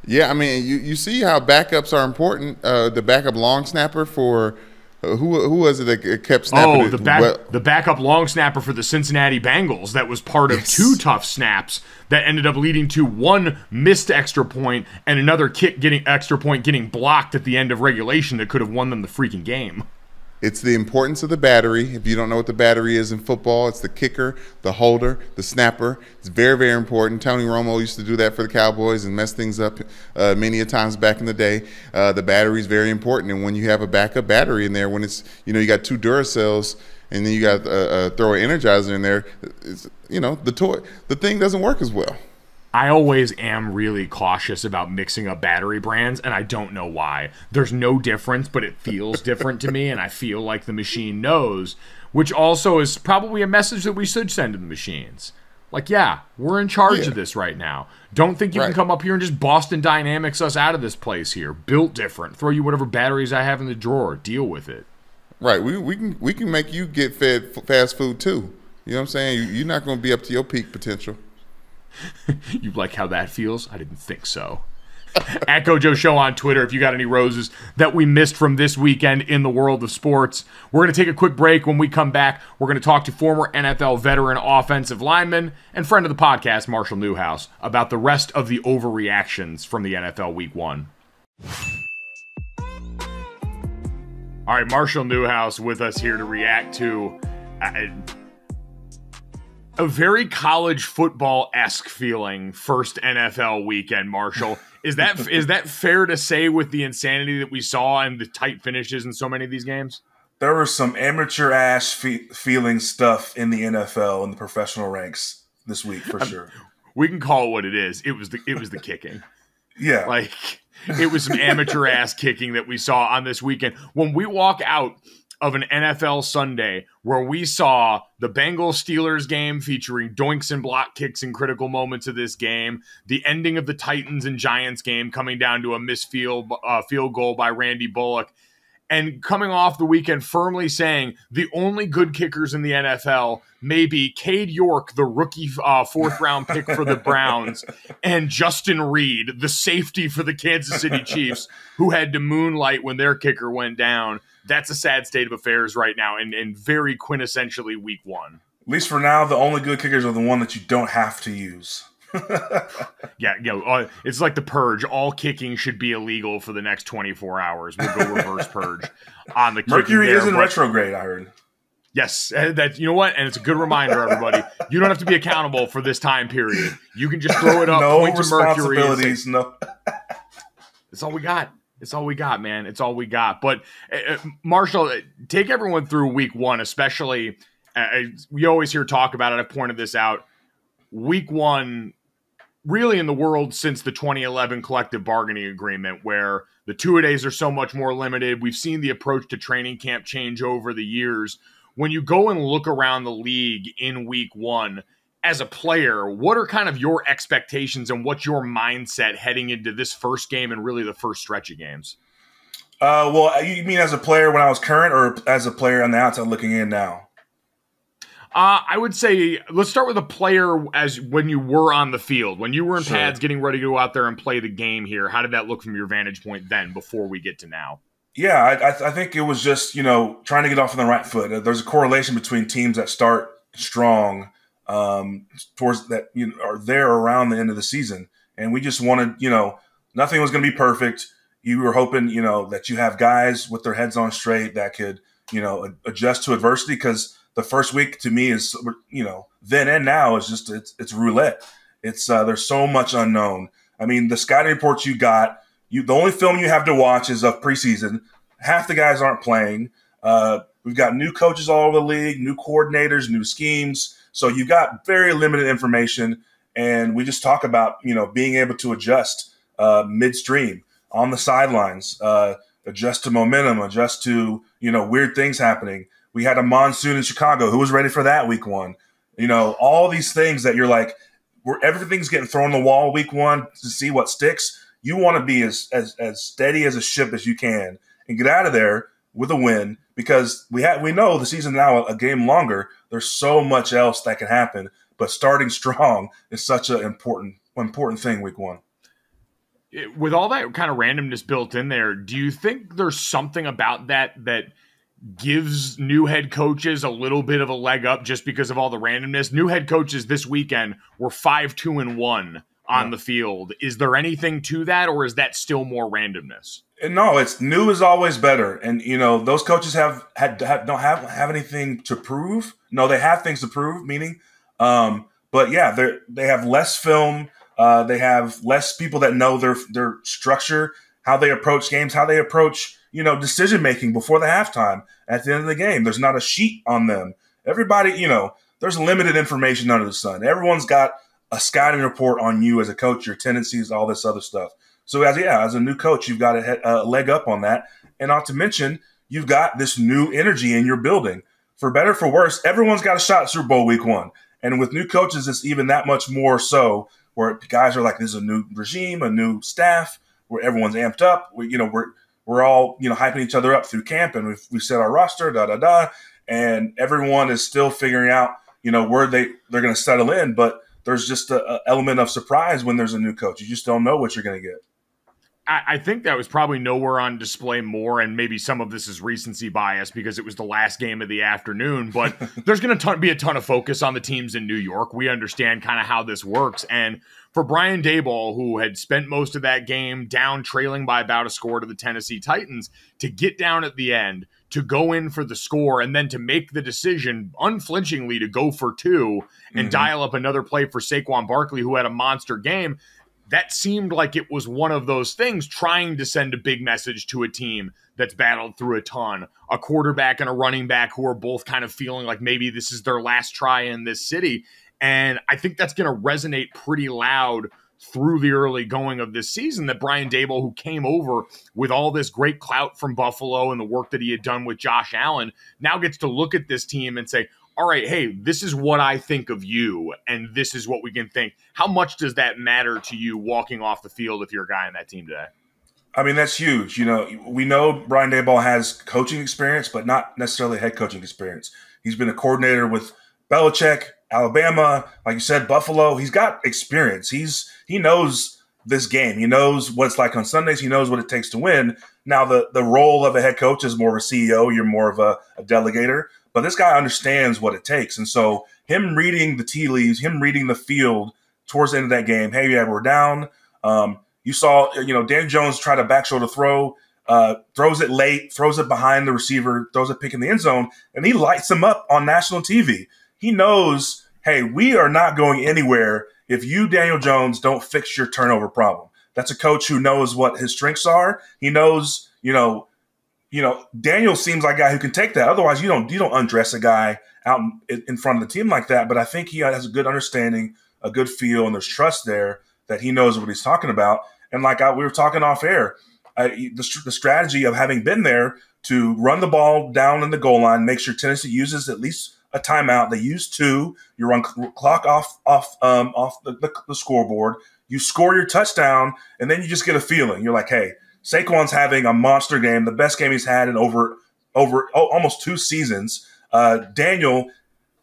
Yeah, I mean, you see how backups are important. The backup long snapper for who was it that kept snapping? Oh, the backup long snapper for the Cincinnati Bengals that was part of two tough snaps that ended up leading to one missed extra point and another kick getting extra point getting blocked at the end of regulation that could have won them the freaking game. It's the importance of the battery. If you don't know what the battery is in football, it's the kicker, the holder, the snapper. It's very, very important. Tony Romo used to do that for the Cowboys and mess things up many a times back in the day. The battery is very important. And when you have a backup battery in there, when it's, you got two Duracells and then you got throw an Energizer in there, it's, the thing doesn't work as well. I always am really cautious about mixing up battery brands, and I don't know why. There's no difference, but it feels different to me, and I feel like the machine knows, which also is probably a message that we should send to the machines. We're in charge of this right now. Don't think you can come up here and just Boston Dynamics us out of this place here. Built different. Throw you whatever batteries I have in the drawer. Deal with it. Right. We can make you get fed fast food, too. You know what I'm saying? You're not going to be up to your peak potential. You like how that feels? I didn't think so. At GoJo Show on Twitter if you got any roses that we missed from this weekend in the world of sports. We're going to take a quick break. When we come back, we're going to talk to former NFL veteran offensive lineman and friend of the podcast, Marshall Newhouse, about the rest of the overreactions from the NFL Week 1. All right, Marshall Newhouse with us here to react to a very college football-esque feeling first NFL weekend, Marshall. Is that fair to say with the insanity that we saw and the tight finishes in so many of these games? There was some amateur-ass feeling stuff in the NFL and the professional ranks this week for sure. We can call it what it is. It was the kicking. Yeah. It was some amateur-ass kicking that we saw on this weekend. When we walk out of an NFL Sunday where we saw the Bengals-Steelers game featuring doinks and block kicks in critical moments of this game, the ending of the Titans and Giants game coming down to a missed field goal by Randy Bullock, and coming off the weekend firmly saying the only good kickers in the NFL may be Cade York, the rookie fourth-round pick for the Browns, and Justin Reed, the safety for the Kansas City Chiefs, who had to moonlight when their kicker went down. That's a sad state of affairs right now, and very quintessentially Week 1. At least for now, the only good kickers are the one that you don't have to use. It's like the purge. All kicking should be illegal for the next 24 hours. We'll go reverse purge on the kicking. Mercury is in retrograde, I heard. Yes, that you know what, and it's a good reminder, everybody. You don't have to be accountable for this time period. You can just throw it up, no point to Mercury. Responsibilities, no. It's all we got. It's all we got, man. It's all we got. But Marshall, take everyone through Week 1, especially. We always hear talk about it. I've pointed this out. Week 1. Really in the world since the 2011 collective bargaining agreement, where the two-a-days are so much more limited. We've seen the approach to training camp change over the years. When you go and look around the league in Week 1, as a player, what are kind of your expectations and what's your mindset heading into this first game and really the first stretch of games? Well, you mean as a player when I was current or as a player on the outside looking in now? I would say let's start with a player as when you were on the field, when you were in pads getting ready to go out there and play the game here. How did that look from your vantage point then before we get to now? Yeah, I think it was just, trying to get off on the right foot. There's a correlation between teams that start strong towards that, are there around the end of the season. And we just wanted, nothing was going to be perfect. You were hoping, that you have guys with their heads on straight that could, adjust to adversity because the first week to me is, then and now is just it's roulette. It's there's so much unknown. I mean, the scouting reports you got, the only film you have to watch is of preseason. Half the guys aren't playing. We've got new coaches all over the league, new coordinators, new schemes. So you got very limited information, and we just talk about being able to adjust midstream on the sidelines, adjust to momentum, adjust to weird things happening. We had a monsoon in Chicago. Who was ready for that week one? All these things that you're like, where everything's getting thrown on the wall week one to see what sticks. You want to be as steady as a ship as you can and get out of there with a win, because we know the season now a game longer. There's so much else that can happen, but starting strong is such an important thing week one. With all that kind of randomness built in there, do you think there's something about that gives new head coaches a little bit of a leg up just because of all the randomness? New head coaches this weekend were 5-2-1 on the field. Is there anything to that, or is that still more randomness? No, it's new is always better. And, those coaches don't have anything to prove. No, they have things to prove, meaning, but yeah, they have less film. They have less people that know their structure, how they approach games, how they approach, decision-making before the halftime at the end of the game. There's not a sheet on them. Everybody, there's limited information under the sun. Everyone's got a scouting report on you as a coach, your tendencies, all this other stuff. So as a new coach, you've got a leg up on that. And not to mention, you've got this new energy in your building. For better or for worse, everyone's got a shot at Super Bowl week one. And with new coaches, it's even that much more so, where guys are like, this is a new regime, a new staff, where everyone's amped up. We're all, hyping each other up through camp, and we've set our roster, and everyone is still figuring out, where they're going to settle in. But there's just an element of surprise when there's a new coach. You just don't know what you're going to get. I think that was probably nowhere on display more, and maybe some of this is recency bias because it was the last game of the afternoon, but there's going to be a ton of focus on the teams in New York. We understand kind of how this works, and for Brian Daboll, who had spent most of that game down trailing by about a score to the Tennessee Titans, to get down at the end, to go in for the score, and then to make the decision unflinchingly to go for two and dial up another play for Saquon Barkley, who had a monster game, that seemed like it was one of those things trying to send a big message to a team that's battled through a ton, a quarterback and a running back who are both kind of feeling like maybe this is their last try in this city. And I think that's going to resonate pretty loud through the early going of this season, that Brian Daboll, who came over with all this great clout from Buffalo and the work that he had done with Josh Allen, now gets to look at this team and say, all right, hey, this is what I think of you, and this is what we can think. How much does that matter to you walking off the field if you're a guy on that team today? I mean, that's huge. We know Brian Daboll has coaching experience, but not necessarily head coaching experience. He's been a coordinator with Belichick, Alabama, like you said, Buffalo. He's got experience. He knows this game. He knows what it's like on Sundays. He knows what it takes to win. Now, the role of a head coach is more of a CEO. You're more of a delegator. But this guy understands what it takes. And so him reading the tea leaves, him reading the field towards the end of that game, hey, yeah, we're down. You saw, Dan Jones try to back shoulder throw, throws it late, throws it behind the receiver, throws a pick in the end zone, and he lights him up on national TV. He knows, hey, we are not going anywhere if you, Daniel Jones, don't fix your turnover problem. That's a coach who knows what his strengths are. He knows, Daniel seems like a guy who can take that. Otherwise, you don't undress a guy out in front of the team like that. But I think he has a good understanding, a good feel, and there's trust there that he knows what he's talking about. And like we were talking off air, the strategy of having been there to run the ball down in the goal line, make sure Tennessee uses at least a timeout. They use two. You run clock off the scoreboard. You score your touchdown, and then you just get a feeling. You're like, hey, Saquon's having a monster game, the best game he's had in over almost 2 seasons. Daniel,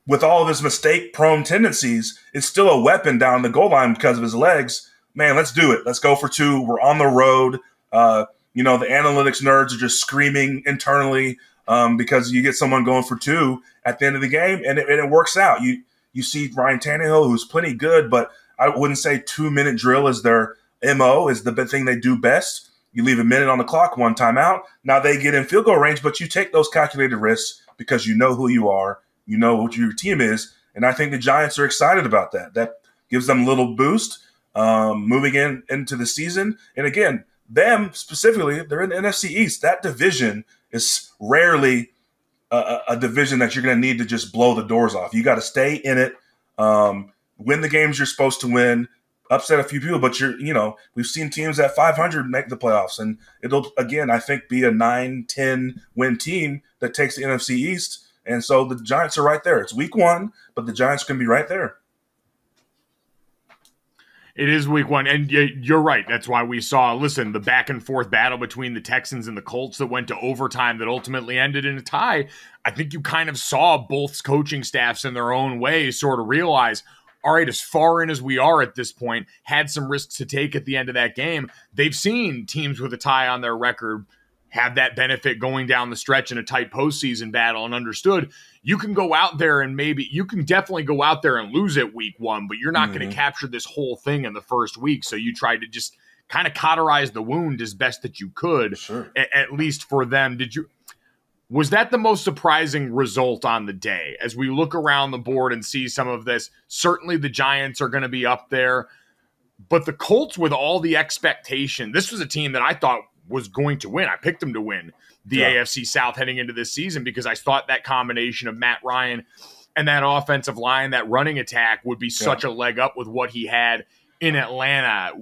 with all of his mistake-prone tendencies, is still a weapon down the goal line because of his legs. Man, let's do it. Let's go for two. We're on the road. The analytics nerds are just screaming internally because you get someone going for two at the end of the game, and it works out. You see Ryan Tannehill, who's plenty good, but I wouldn't say 2-minute drill is their MO, is the thing they do best. You leave a minute on the clock, 1 timeout. Now they get in field goal range, but you take those calculated risks because you know who you are you know what your team is. And I think the Giants are excited about that. That gives them a little boost moving into the season. And again, them specifically, they're in the NFC East. That division is rarely a division that you're going to need to just blow the doors off. You got to stay in it, win the games you're supposed to win, upset a few people. But we've seen teams at 500 make the playoffs, and it'll again, I think, be a 9-10 win team that takes the NFC East. And so the Giants are right there. It's week 1, but the Giants can be right there. It is week 1, and you're right. That's why we saw, the back and forth battle between the Texans and the Colts that went to overtime that ultimately ended in a tie. I think you kind of saw both coaching staffs in their own way sort of realize, all right, as far in as we are at this point, had some risks to take at the end of that game. They've seen teams with a tie on their record have that benefit going down the stretch in a tight postseason battle, and understood you can go out there and you can definitely go out there and lose it week 1, but you're not going to capture this whole thing in the first week. So you tried to just kind of cauterize the wound as best that you could, at least for them. Was that the most surprising result on the day? As we look around the board and see some of this, certainly the Giants are going to be up there, but the Colts, with all the expectation, this was a team that I thought was going to win. I picked them to win the AFC South heading into this season because I thought that combination of Matt Ryan and that offensive line, that running attack, would be such a leg up with what he had in Atlanta.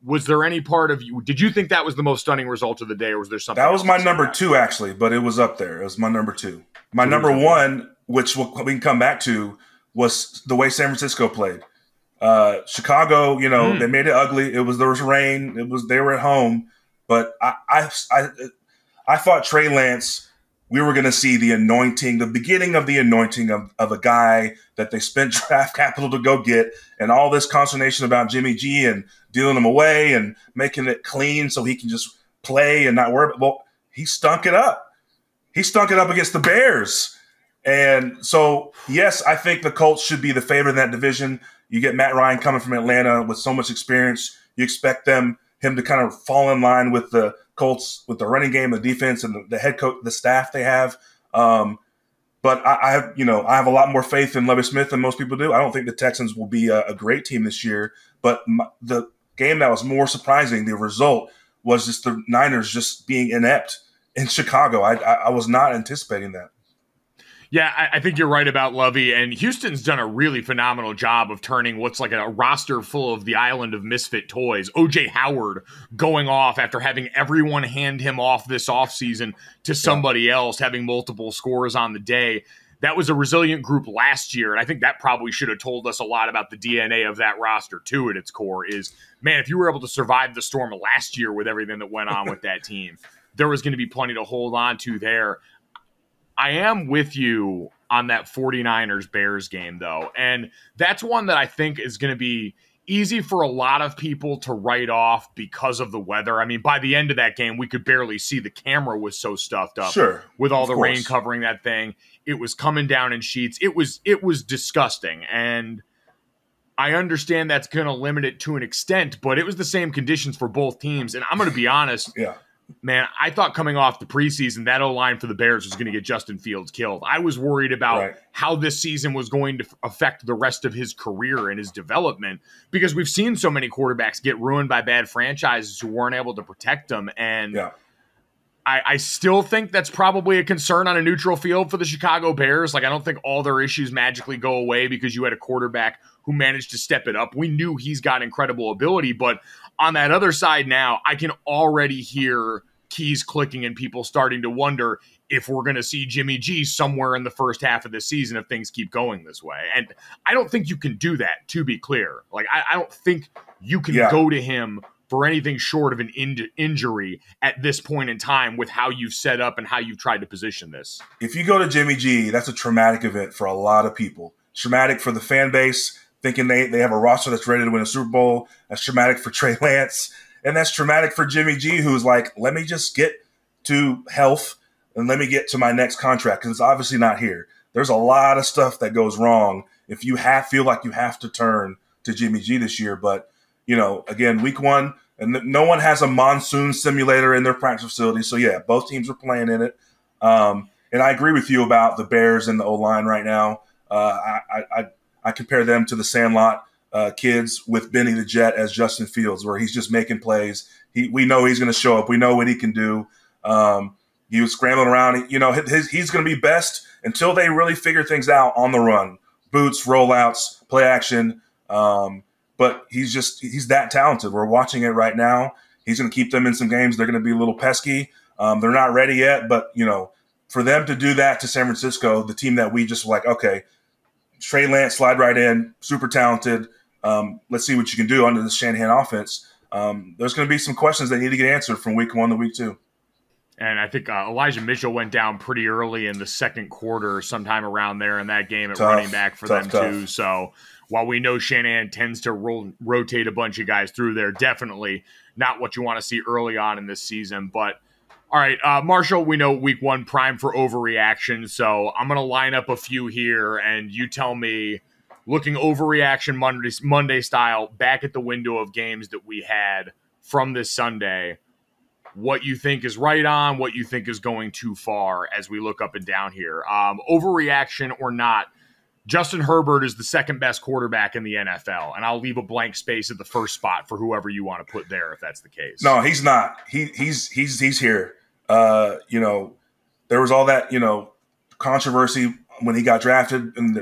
Was there any part of you, did you think that was the most stunning result of the day, or was there something? That was my number 2, actually, but it was up there. It was my number 2. My number 1, which we can come back to, was the way San Francisco played. Chicago, they made it ugly. There was rain. They were at home. But I thought Trey Lance, we were going to see the beginning of the anointing of a guy that they spent draft capital to go get, and all this consternation about Jimmy G and dealing him away and making it clean so he can just play and not worry. Well, he stunk it up. He stunk it up against the Bears. And so, yes, I think the Colts should be the favorite in that division. You get Matt Ryan coming from Atlanta with so much experience. You expect him to kind of fall in line with the Colts, with the running game, the defense, and the head coach, the staff they have. But I have a lot more faith in Lovie Smith than most people do. I don't think the Texans will be a great team this year. But the game that was more surprising, the result, was just the Niners just being inept in Chicago. I was not anticipating that. Yeah, I think you're right about Lovey, and Houston's done a really phenomenal job of turning what's like a roster full of the island of misfit toys. O.J. Howard going off after having everyone hand him off this offseason to somebody else, having multiple scores on the day. That was a resilient group last year, and I think that probably should have told us a lot about the DNA of that roster, too, at its core, is, man, if you were able to survive the storm last year with everything that went on with that team, there was going to be plenty to hold on to there. I am with you on that 49ers-Bears game, though, and that's one that I think is going to be easy for a lot of people to write off because of the weather. I mean, by the end of that game, we could barely see. The camera was so stuffed up with all the rain covering that thing. It was coming down in sheets. It was disgusting, and I understand that's going to limit it to an extent, but it was the same conditions for both teams, and I'm going to be honest. Man, I thought coming off the preseason, that O-line for the Bears was going to get Justin Fields killed. I was worried about how this season was going to affect the rest of his career and his development, because we've seen so many quarterbacks get ruined by bad franchises who weren't able to protect them. And I still think that's probably a concern on a neutral field for the Chicago Bears. Like, I don't think all their issues magically go away because you had a quarterback who managed to step it up. We knew he's got incredible ability, but on that other side now, I can already hear keys clicking and people starting to wonder if we're going to see Jimmy G somewhere in the first half of the season if things keep going this way. And I don't think you can do that, to be clear. Like, I don't think you can go to him for anything short of an injury at this point in time with how you've set up and how you've tried to position this. If you go to Jimmy G, that's a traumatic event for a lot of people. Traumatic for the fan base, thinking they have a roster that's ready to win a Super Bowl. That's traumatic for Trey Lance. And that's traumatic for Jimmy G, who's like, let me just get to health and let me get to my next contract, because it's obviously not here. There's a lot of stuff that goes wrong if you feel like you have to turn to Jimmy G this year. But, again, week 1, and no one has a monsoon simulator in their practice facility. So, yeah, both teams are playing in it. And I agree with you about the Bears and the O-line right now. I compare them to the Sandlot kids with Benny the Jet as Justin Fields, where he's just making plays. We know he's going to show up. We know what he can do. He was scrambling around. He's going to be best until they really figure things out on the run. Boots, rollouts, play action. But he's that talented. We're watching it right now. He's going to keep them in some games. They're going to be a little pesky. They're not ready yet, but for them to do that to San Francisco, the team that we just like, okay, Trey Lance, slide right in, super talented. Let's see what you can do under the Shanahan offense. There's going to be some questions that need to get answered from week 1 to week 2. And I think Elijah Mitchell went down pretty early in the second quarter, sometime around there in that game at running back for them too. So while we know Shanahan tends to rotate a bunch of guys through there, definitely not what you want to see early on in this season. But all right, Marshall, we know week 1 prime for overreaction. So I'm going to line up a few here and you tell me, looking overreaction Monday style, back at the window of games that we had from this Sunday, what you think is right on, what you think is going too far as we look up and down here. Overreaction or not, Justin Herbert is the second best quarterback in the NFL, and I'll leave a blank space at the first spot for whoever you want to put there if that's the case. No, he's not. He's here. There was all that, controversy when he got drafted and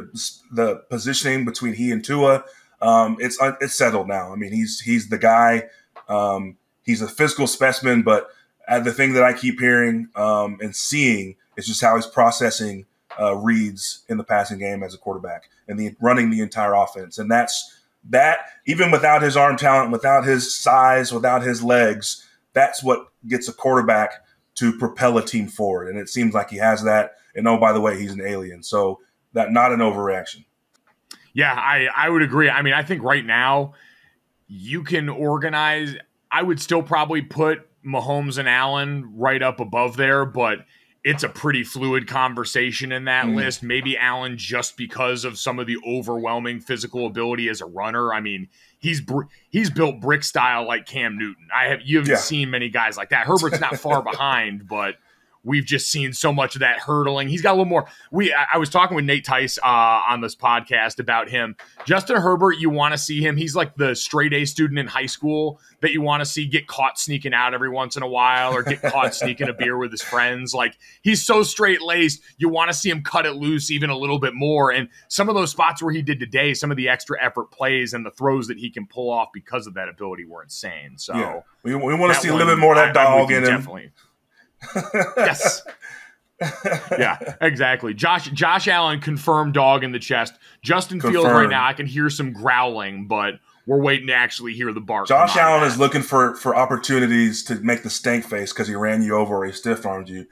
the positioning between he and Tua. It's settled now. I mean, he's the guy. He's a physical specimen, but the thing that I keep hearing and seeing is just how he's processing reads in the passing game as a quarterback and running the entire offense. And that even without his arm talent, without his size, without his legs, that's what gets a quarterback to propel a team forward. And it seems like he has that. And oh, by the way, he's an alien. So that not an overreaction. Yeah, I would agree. I mean, I think right now you can organize. I would still probably put Mahomes and Allen right up above there, but it's a pretty fluid conversation in that list. Maybe Allen just because of some of the overwhelming physical ability as a runner. I mean, he's built brick style like Cam Newton. You haven't seen many guys like that. Herbert's not far behind, but we've just seen so much of that hurdling. He's got a little more. I was talking with Nate Tice on this podcast about him. Justin Herbert, you want to see him. He's like the straight A student in high school that you want to see get caught sneaking out every once in a while or get caught sneaking a beer with his friends. Like, he's so straight-laced. You want to see him cut it loose even a little bit more. And some of those spots where he did today, some of the extra effort plays and the throws that he can pull off because of that ability were insane. So yeah. We want to see a little bit more of that dog in him. Definitely. Yes. Yeah, exactly. Josh Allen confirmed dog in the chest. Justin Fields right now, I can hear some growling, but we're waiting to actually hear the bark. Josh Allen is looking for opportunities to make the stank face because he ran you over or he stiff-armed you.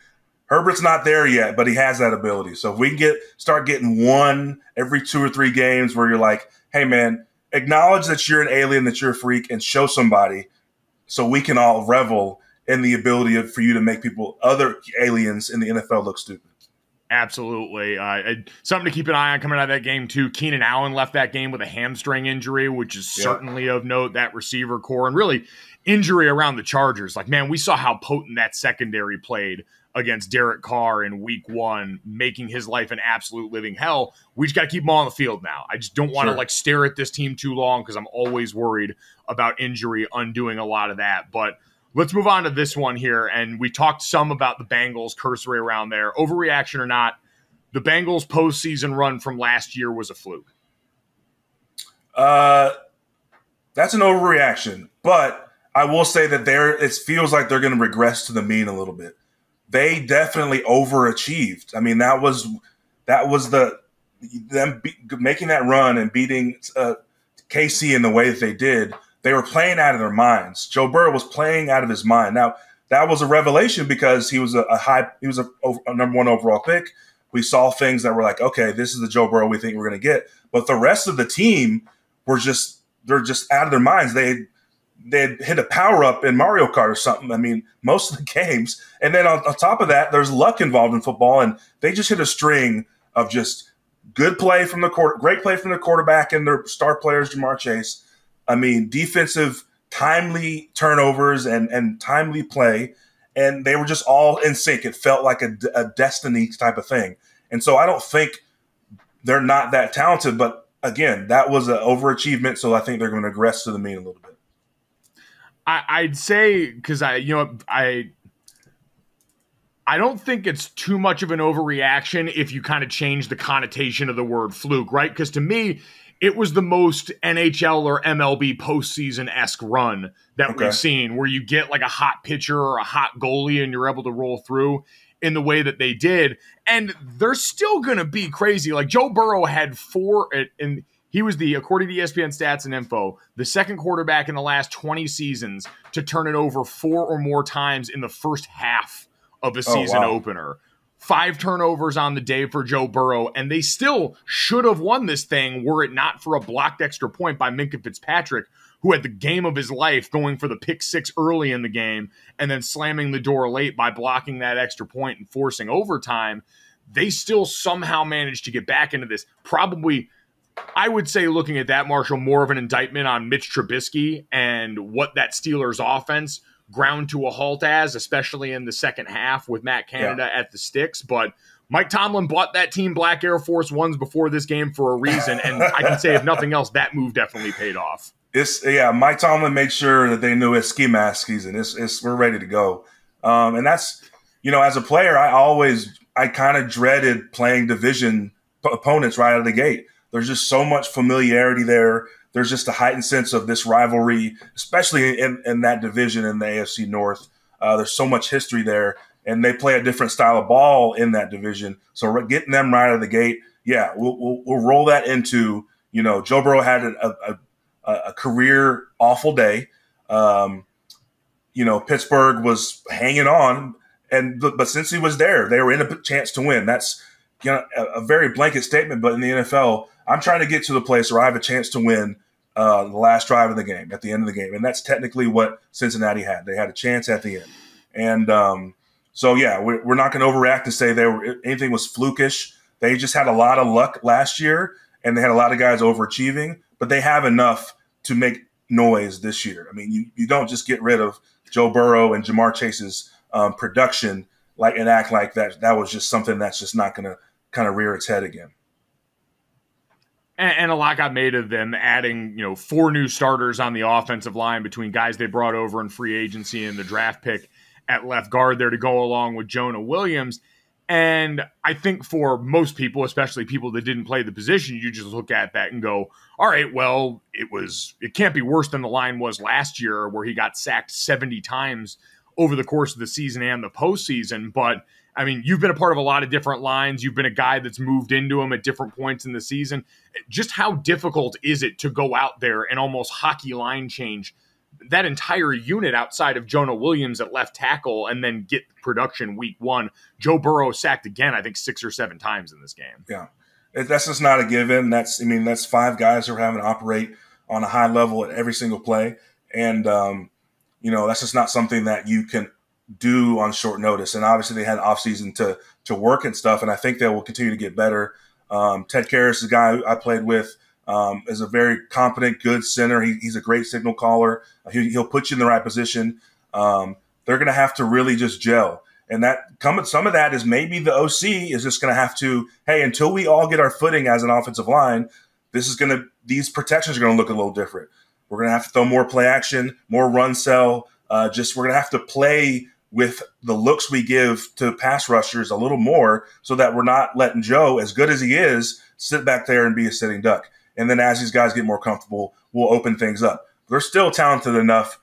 Herbert's not there yet, but he has that ability. So if we can start getting one every 2 or 3 games where you're like, hey, man, acknowledge that you're an alien, that you're a freak, and show somebody so we can all revel in the ability for you to make other aliens in the NFL look stupid. Absolutely. Something to keep an eye on coming out of that game, too. Keenan Allen left that game with a hamstring injury, which is certainly of note, that receiver core, and really injury around the Chargers. Like, man, we saw how potent that secondary played against Derek Carr in week 1, making his life an absolute living hell. We just got to keep him on the field now. I just don't want to stare at this team too long because I'm always worried about injury undoing a lot of that. But let's move on to this one here, and we talked some about the Bengals, cursory around there. Overreaction or not, the Bengals postseason run from last year was a fluke. That's an overreaction, but I will say that it feels like they're going to regress to the mean a little bit. They definitely overachieved. I mean, that was them making that run and beating KC in the way that they did. They were playing out of their minds. Joe Burrow was playing out of his mind. Now, that was a revelation because he was a number 1 overall pick. We saw things that were like, okay, this is the Joe Burrow we think we're going to get. But the rest of the team they're just out of their minds. They hit a power up in Mario Kart or something. I mean, most of the games. And then on top of that, there's luck involved in football, and they just hit a string of just good play from great play from the quarterback and their star players, Jamar Chase. I mean, defensive, timely turnovers and timely play. and they were just all in sync. It felt like a destiny type of thing. And so I don't think they're not that talented, but again, that was an overachievement. So I think they're going to regress to the mean a little bit. I'd say, because I don't think it's too much of an overreaction if you kind of change the connotation of the word fluke, right? Because to me, it was the most NHL or MLB postseason-esque run that we've seen, where you get like a hot pitcher or a hot goalie and you're able to roll through in the way that they did. And they're still going to be crazy. Like Joe Burrow had 4, and he was according to ESPN Stats and Info, the second quarterback in the last 20 seasons to turn it over 4 or more times in the first half of a season opener. 5 turnovers on the day for Joe Burrow, and they still should have won this thing were it not for a blocked extra point by Minkah Fitzpatrick, who had the game of his life going for the pick 6 early in the game and then slamming the door late by blocking that extra point and forcing overtime. They still somehow managed to get back into this. Probably, I would say, looking at that, Marshall, more of an indictment on Mitch Trubisky and what that Steelers offense ground to a halt as, especially in the second half with Matt Canada at the sticks. But Mike Tomlin bought that team black Air Force Ones before this game for a reason, and I can say, if nothing else, that move definitely paid off. Mike Tomlin made sure that they knew it's ski mask season. We're ready to go. And that's, as a player, I kind of dreaded playing division opponents right out of the gate. There's just so much familiarity there. There's just a heightened sense of this rivalry, especially in that division in the AFC North. There's so much history there, and they play a different style of ball in that division. So getting them right out of the gate, we'll roll that into, Joe Burrow had a career awful day. Pittsburgh was hanging on, but since he was there, they were in a chance to win. That's a very blanket statement, but in the NFL, I'm trying to get to the place where I have a chance to win the last drive of the game, at the end of the game. And that's technically what Cincinnati had. They had a chance at the end. And we're not going to overreact and say anything was flukish. They just had a lot of luck last year, and they had a lot of guys overachieving, but they have enough to make noise this year. I mean, you don't just get rid of Joe Burrow and Jamar Chase's production and act like that was just something that's just not going to kind of rear its head again. And a lot got made of them adding, 4 new starters on the offensive line between guys they brought over in free agency and the draft pick at left guard there to go along with Jonah Williams. And I think for most people, especially people that didn't play the position, you just look at that and go, all right, well, it can't be worse than the line was last year where he got sacked 70 times over the course of the season and the postseason. But I mean, you've been a part of a lot of different lines. You've been a guy that's moved into them at different points in the season. Just how difficult is it to go out there and almost hockey line change that entire unit outside of Jonah Williams at left tackle and then get production week 1? Joe Burrow sacked again, I think 6 or 7 times in this game. Yeah, that's just not a given. That's 5 guys who are having to operate on a high level at every single play. And, that's just not something that you can do on short notice. And obviously they had offseason to work and stuff, and I think they will continue to get better. Ted Karras is a guy I played with, is a very competent, good center. He's a great signal caller. He'll put you in the right position. They're going to have to really just gel. And some of that is maybe the OC is just going to have to, hey, until we all get our footing as an offensive line, these protections are going to look a little different. We're going to have to throw more play action, more run sell. We're going to have to play with the looks we give to pass rushers a little more so that we're not letting Joe, as good as he is, sit back there and be a sitting duck. And then as these guys get more comfortable, we'll open things up. They're still talented enough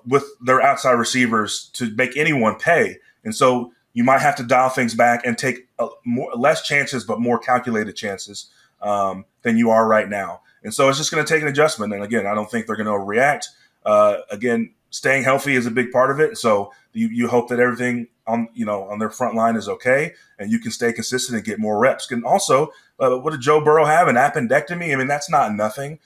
with their outside receivers to make anyone pay. And so you might have to dial things back and take less chances but more calculated chances than you are right now. And so it's just going to take an adjustment. And again, I don't think they're going to overreact. Again, staying healthy is a big part of it. So you hope that everything on their front line is okay, and you can stay consistent and get more reps. And also, what did Joe Burrow have? An appendectomy? I mean, that's not nothing.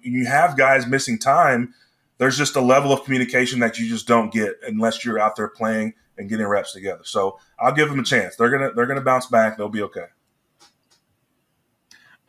You have guys missing time. There's just a level of communication that you just don't get unless you're out there playing and getting reps together. So I'll give them a chance. They're gonna bounce back. They'll be okay.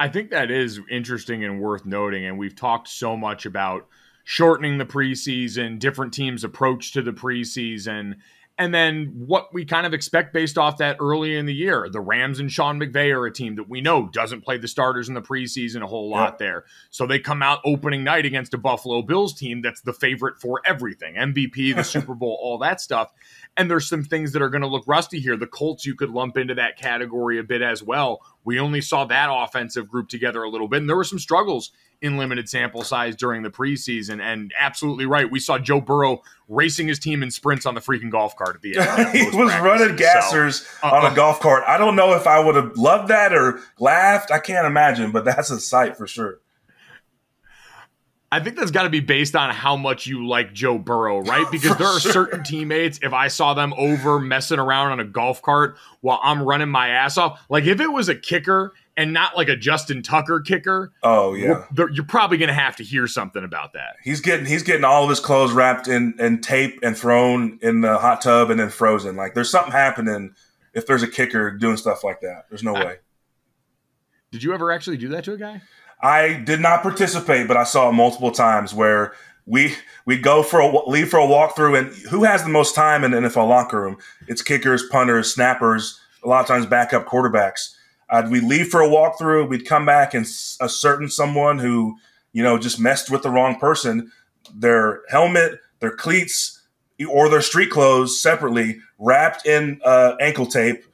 I think that is interesting and worth noting. And we've talked so much about shortening the preseason, different teams' approach to the preseason. And then what we kind of expect based off that early in the year. The Rams and Sean McVay are a team that we know doesn't play the starters in the preseason a whole lot there. So they come out opening night against a Buffalo Bills team that's the favorite for everything. MVP, the Super Bowl, all that stuff. And there's some things that are going to look rusty here. The Colts, you could lump into that category a bit as well. We only saw that offensive group together a little bit, and there were some struggles in limited sample size during the preseason. And absolutely right, we saw Joe Burrow racing his team in sprints on the freaking golf cart at the end. He was running gassers on a golf cart. I don't know if I would have loved that or laughed. I can't imagine, but that's a sight for sure. I think that's got to be based on how much you like Joe Burrow, right? Because there are certain teammates, if I saw them over messing around on a golf cart while I'm running my ass off, like if it was a kicker and not like a Justin Tucker kicker, you're probably going to have to hear something about that. He's getting all of his clothes wrapped in tape and thrown in the hot tub and then frozen. Like there's something happening if there's a kicker doing stuff like that. There's no way. Did you ever actually do that to a guy? I did not participate, but I saw it multiple times where we go for leave for a walkthrough, and who has the most time in the NFL locker room? It's kickers, punters, snappers, a lot of times backup quarterbacks. We leave for a walkthrough, we'd come back and a certain someone who, just messed with the wrong person, their helmet, their cleats, or their street clothes separately, wrapped in ankle tape,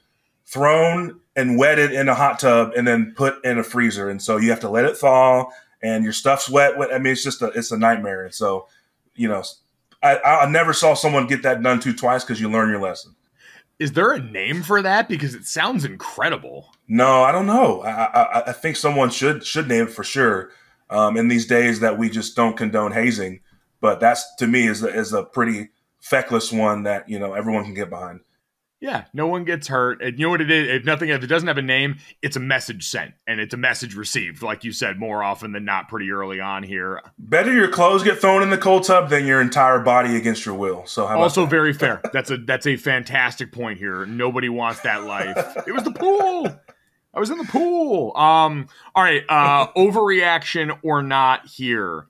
thrown and wetted in a hot tub and then put in a freezer. And so you have to let it thaw and your stuff's wet. I mean, it's a nightmare. And so, I never saw someone get that done to twice because you learn your lesson. Is there a name for that? Because it sounds incredible. No, I don't know. I think someone should name it for sure. In these days that we just don't condone hazing, but that's to me is a pretty feckless one that, everyone can get behind. Yeah, no one gets hurt. And you know what it is? If it doesn't have a name, it's a message sent and it's a message received, like you said, more often than not pretty early on here. Better your clothes get thrown in the cold tub than your entire body against your will. So how also about that? Very fair. That's a fantastic point here. Nobody wants that life. It was the pool. I was in the pool. All right, overreaction or not here.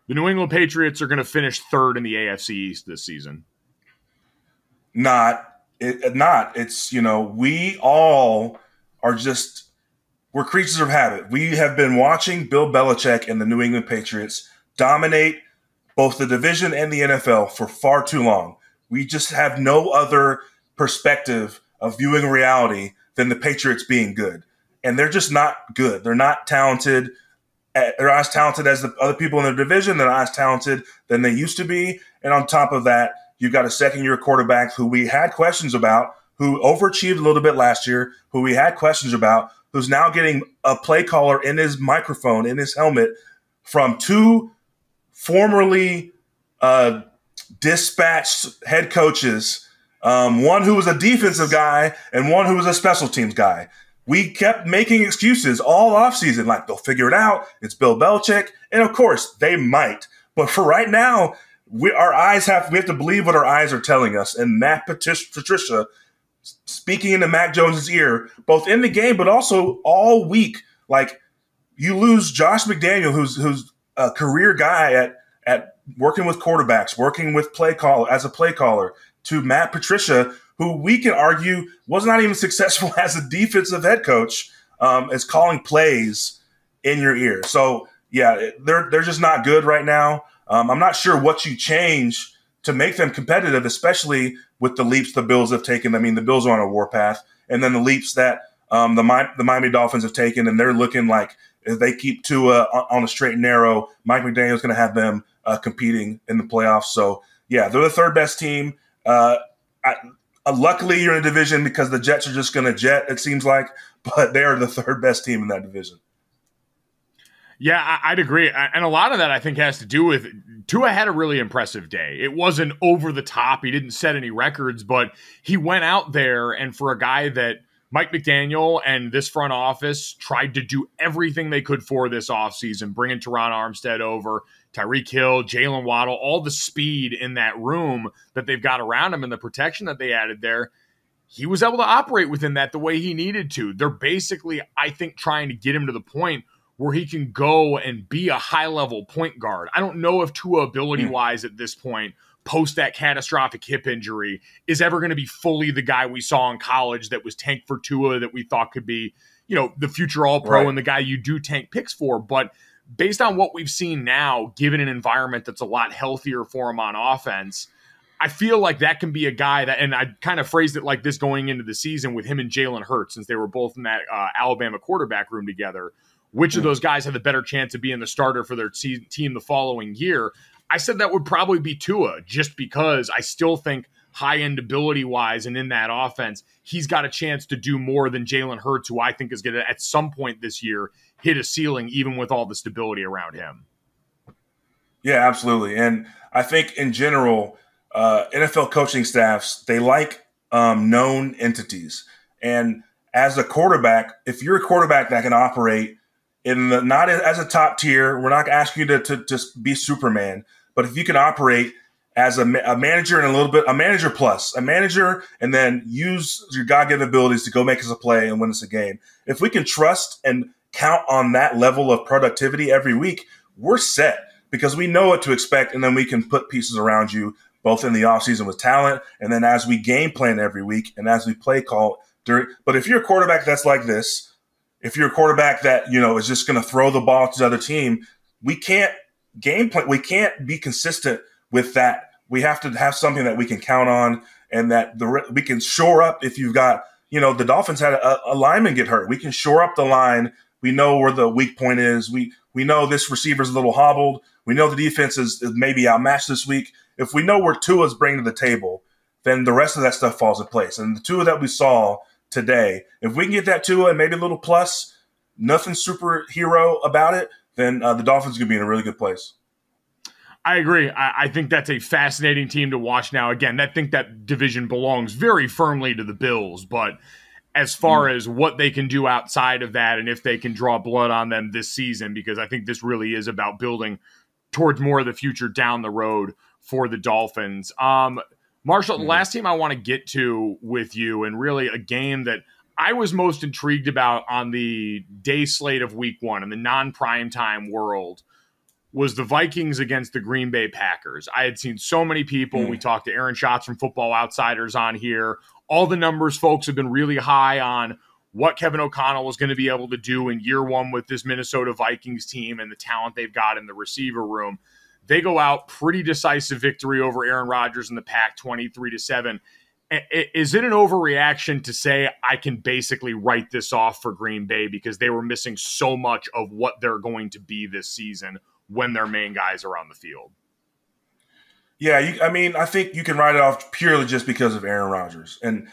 The New England Patriots are going to finish third in the AFC East this season. It's, we all are we're creatures of habit. We have been watching Bill Belichick and the New England Patriots dominate both the division and the NFL for far too long. We just have no other perspective of viewing reality than the Patriots being good. And they're just not good. They're not talented. They're not as talented as the other people in their division. They're not as talented than they used to be. And on top of that, you've got a second-year quarterback who we had questions about, who overachieved a little bit last year, who we had questions about, who's now getting a play caller in his microphone, in his helmet, from two formerly dispatched head coaches, one who was a defensive guy and one who was a special teams guy. We kept making excuses all offseason, like they'll figure it out. It's Bill Belichick. And, of course, they might. But for right now, we have to believe what our eyes are telling us. And Matt Patricia speaking into Mac Jones's ear, both in the game but also all week. Like, you lose Josh McDaniel, who's a career guy at working with quarterbacks, working with as a play caller, to Matt Patricia, who we can argue was not even successful as a defensive head coach, is calling plays in your ear. So, yeah, they're just not good right now. I'm not sure what you change to make them competitive, especially with the leaps the Bills have taken. I mean, the Bills are on a warpath, and then the leaps that the Miami Dolphins have taken, and they're looking like if they keep Tua on a straight and narrow, Mike McDaniel's going to have them competing in the playoffs. So, yeah, they're the third best team. Luckily, you're in a division because the Jets are just going to jet, it seems like, but they are the third best team in that division. Yeah, I'd agree. And a lot of that, I think, has to do with Tua had a really impressive day. It wasn't over the top. He didn't set any records, but he went out there, and for a guy that Mike McDaniel and this front office tried to do everything they could for this offseason, bringing Teron Armstead over, Tyreek Hill, Jalen Waddle, all the speed in that room that they've got around him and the protection that they added there, he was able to operate within that the way he needed to. They're basically, I think, trying to get him to the point where he can go and be a high-level point guard. I don't know if Tua ability-wise at this point post that catastrophic hip injury is ever going to be fully the guy we saw in college that was tanked for Tua, that we thought could be, the future All-Pro and the guy you do tank picks for. But based on what we've seen now, given an environment that's a lot healthier for him on offense, I feel like that can be a guy that, and I kind of phrased it like this going into the season with him and Jalen Hurts, since they were both in that Alabama quarterback room together. Which of those guys have the better chance of being the starter for their team the following year? I said that would probably be Tua, just because I still think high-end ability-wise and in that offense, he's got a chance to do more than Jalen Hurts, who I think is going to, at some point this year, hit a ceiling, even with all the stability around him. Yeah, absolutely. And I think in general, NFL coaching staffs, they like known entities. And as a quarterback, if you're a quarterback that can operate not as a top tier, we're not asking you to just be Superman, but if you can operate as a manager and a manager plus, a manager, and then use your God-given abilities to go make us a play and win us a game. If we can trust and count on that level of productivity every week, we're set, because we know what to expect, and then we can put pieces around you, both in the offseason with talent, and then as we game plan every week and as we play call during. But if you're a quarterback that's like this, if you're a quarterback that, is just going to throw the ball to the other team, we can't game plan. We can't be consistent with that. We have to have something that we can count on, and that we can shore up. If you've got, the Dolphins had a lineman get hurt, we can shore up the line. We know where the weak point is. We know this receiver's a little hobbled. We know the defense is maybe outmatched this week. If we know where Tua's bringing to the table, then the rest of that stuff falls in place. And the Tua that we saw today, if we can get that Tua and maybe a little plus, nothing superhero about it, then the Dolphins are going to be in a really good place. I agree. I think that's a fascinating team to watch now. Again, I think that division belongs very firmly to the Bills, but as far as what they can do outside of that, and if they can draw blood on them this season, because I think this really is about building towards more of the future down the road for the Dolphins. Marshall, the last team I want to get to with you, and really a game that I was most intrigued about on the day slate of week one in the non-primetime world, was the Vikings against the Green Bay Packers. I had seen so many people. We talked to Aaron Schatz from Football Outsiders on here. All the numbers folks have been really high on what Kevin O'Connell was going to be able to do in year one with this Minnesota Vikings team and the talent they've got in the receiver room. They go out, pretty decisive victory over Aaron Rodgers in the Pack, 23-7. Is it an overreaction to say I can basically write this off for Green Bay because they were missing so much of what they're going to be this season when their main guys are on the field? Yeah, I think you can write it off purely just because of Aaron Rodgers. And,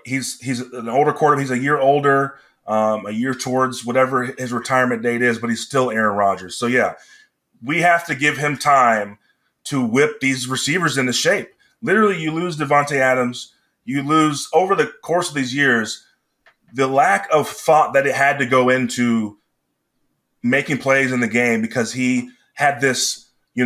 he's an older quarterback. He's a year older, a year towards whatever his retirement date is, but he's still Aaron Rodgers. So, yeah, we have to give him time to whip these receivers into shape. Literally, you lose Devontae Adams. You lose, over the course of these years, the lack of thought that it had to go into making plays in the game, because he had this, he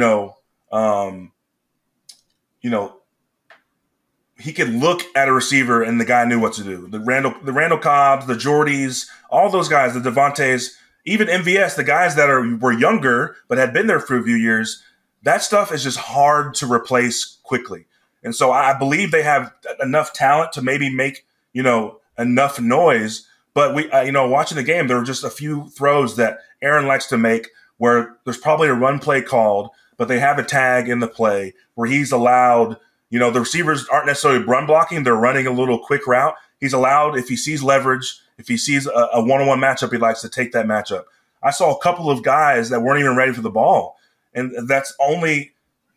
could look at a receiver and the guy knew what to do. The Randall Cobbs, the Jordys, all those guys, the Devontaes, even MVS, the guys that were younger but had been there for a few years, that stuff is just hard to replace quickly. And so I believe they have enough talent to maybe make, enough noise. But watching the game, there were just a few throws that Aaron likes to make where there's probably a run play called, but they have a tag in the play where he's allowed, the receivers aren't necessarily run blocking. They're running a little quick route. He's allowed, if he sees leverage, if he sees a one-on-one matchup, he likes to take that matchup. I saw a couple of guys that weren't even ready for the ball, and that's only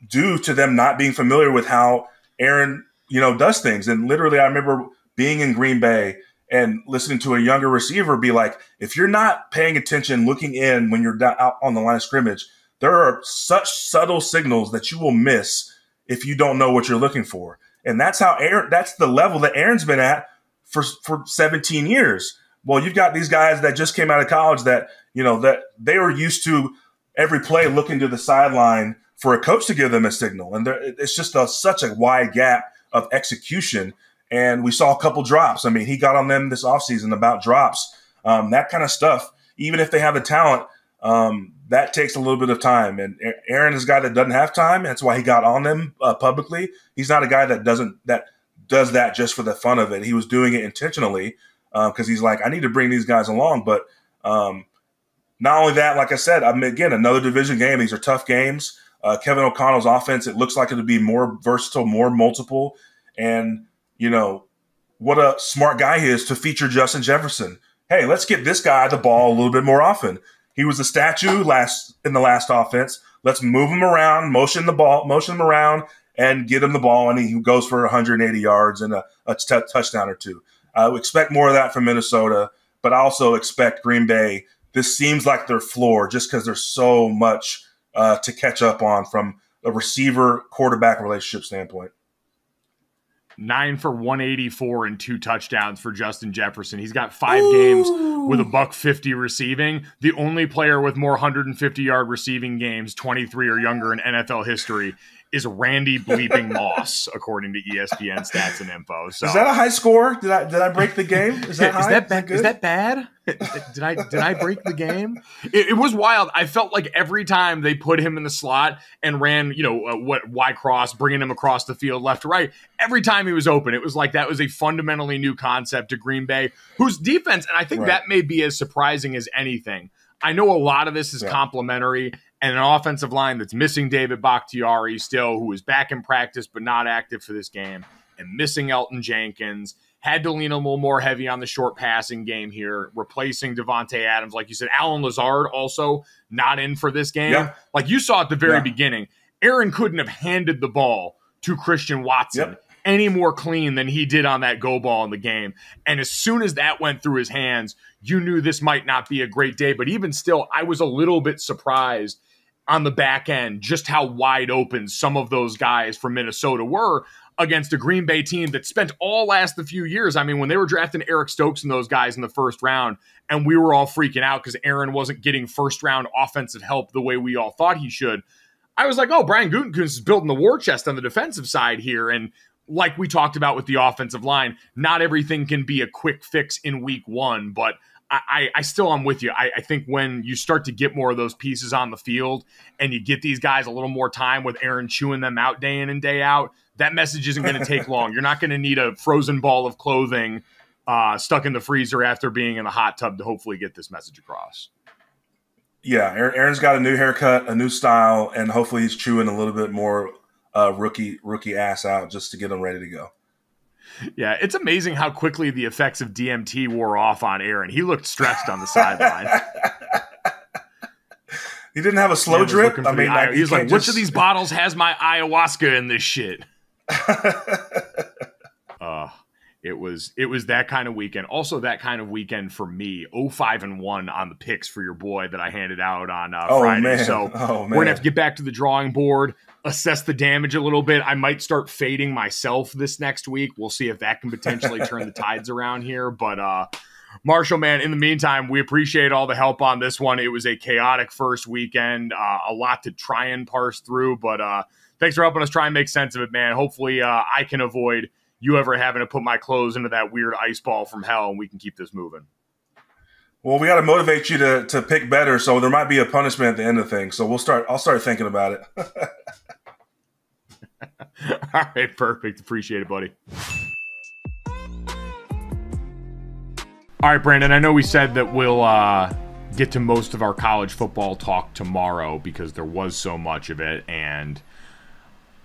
due to them not being familiar with how Aaron, does things. And literally, I remember being in Green Bay and listening to a younger receiver be like, if you're not paying attention, looking in when you're out on the line of scrimmage, there are such subtle signals that you will miss if you don't know what you're looking for. And that's the level that Aaron's been at for 17 years. Well, you've got these guys that just came out of college that, that they were used to every play looking to the sideline for a coach to give them a signal. And it's just such a wide gap of execution. And we saw a couple drops. He got on them this offseason about drops, that kind of stuff. Even if they have the talent, that takes a little bit of time. And Aaron is a guy that doesn't have time. That's why he got on them publicly. He's not a guy that does that just for the fun of it. He was doing it intentionally because he's like, I need to bring these guys along. But not only that, like I said, again, another division game. These are tough games. Kevin O'Connell's offense, it looks like it'll be more versatile, more multiple. And, what a smart guy he is to feature Justin Jefferson. Hey, let's get this guy the ball a little bit more often. He was a statue in the last offense. Let's move him around, motion him around, and get him the ball, and he goes for 180 yards and a touchdown or two. I would expect more of that from Minnesota, but I also expect Green Bay. This seems like their floor just because there's so much to catch up on from a receiver-quarterback relationship standpoint. 9 for 184 and 2 touchdowns for Justin Jefferson. He's got 5 games with $150 receiving. The only player with more 150-yard receiving games, 23 or younger in NFL history, is Randy bleeping Moss, according to ESPN stats and info. So, is that a high score? Did I break the game? Is that high? Is that bad? Did I break the game? It was wild. I felt like every time they put him in the slot and ran, Y cross, bringing him across the field left to right, every time he was open, it was like that was a fundamentally new concept to Green Bay, whose defense, and I think that may be as surprising as anything. I know a lot of this is complimentary, and an offensive line that's missing David Bakhtiari still, who is back in practice but not active for this game, and missing Elton Jenkins. Had to lean a little more heavy on the short passing game here, replacing Devontae Adams. Like you said, Alan Lazard also not in for this game. Yeah. Like you saw at the very beginning, Aaron couldn't have handed the ball to Christian Watson any more clean than he did on that go ball in the game. And as soon as that went through his hands, you knew this might not be a great day. But even still, I was a little bit surprised on the back end just how wide open some of those guys from Minnesota were against a Green Bay team that spent the few years. I mean, when they were drafting Eric Stokes and those guys in the first round, and we were all freaking out because Aaron wasn't getting first-round offensive help the way we all thought he should, I was like, oh, Brian Gutekunst is building the war chest on the defensive side here. And like we talked about with the offensive line, not everything can be a quick fix in week one, but I still am with you. I think when you start to get more of those pieces on the field and you get these guys a little more time with Aaron chewing them out day in and day out, that message isn't going to take long. You're not going to need a frozen ball of clothing stuck in the freezer after being in the hot tub to hopefully get this message across. Yeah, Aaron's got a new haircut, a new style, and hopefully he's chewing a little bit more rookie ass out just to get him ready to go. Yeah, it's amazing how quickly the effects of DMT wore off on Aaron. He looked stressed on the sideline. He didn't have a slow drip. I mean, he's like, which of these bottles has my ayahuasca in this shit? It was that kind of weekend. Also that kind of weekend for me. 0-5-1 on the picks for your boy that I handed out on Friday. Man. So we're going to have to get back to the drawing board, assess the damage a little bit. I might start fading myself this next week. We'll see if that can potentially turn the tides around here. But Marshall, man, in the meantime, we appreciate all the help on this one. It was a chaotic first weekend, a lot to try and parse through. But thanks for helping us try and make sense of it, man. Hopefully I can avoid you ever having to put my clothes into that weird ice ball from hell, and we can keep this moving. Well, we got to motivate you to pick better, so there might be a punishment at the end of things. So I'll start thinking about it. All right, perfect. Appreciate it, buddy. All right, Brandon, I know we said that we'll get to most of our college football talk tomorrow because there was so much of it, and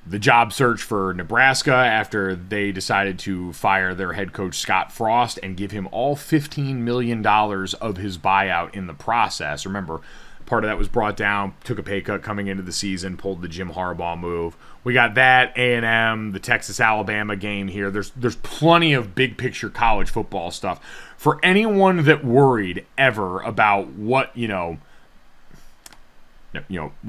the job search for Nebraska after they decided to fire their head coach Scott Frost and give him all $15 million of his buyout in the process. Remember, part of that was brought down, took a pay cut coming into the season, pulled the Jim Harbaugh move. We got that, A&M, the Texas-Alabama game here. There's plenty of big-picture college football stuff. For anyone that worried ever about what, we'll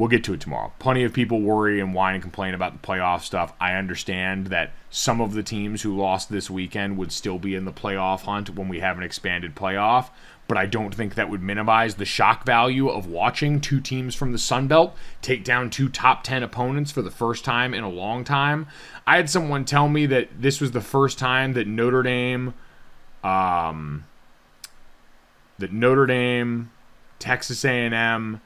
get to it tomorrow. Plenty of people worry and whine and complain about the playoff stuff. I understand that some of the teams who lost this weekend would still be in the playoff hunt when we have an expanded playoff, but I don't think that would minimize the shock value of watching two teams from the Sun Belt take down two top 10 opponents for the first time in a long time. I had someone tell me that this was the first time that Notre Dame, Texas A&M,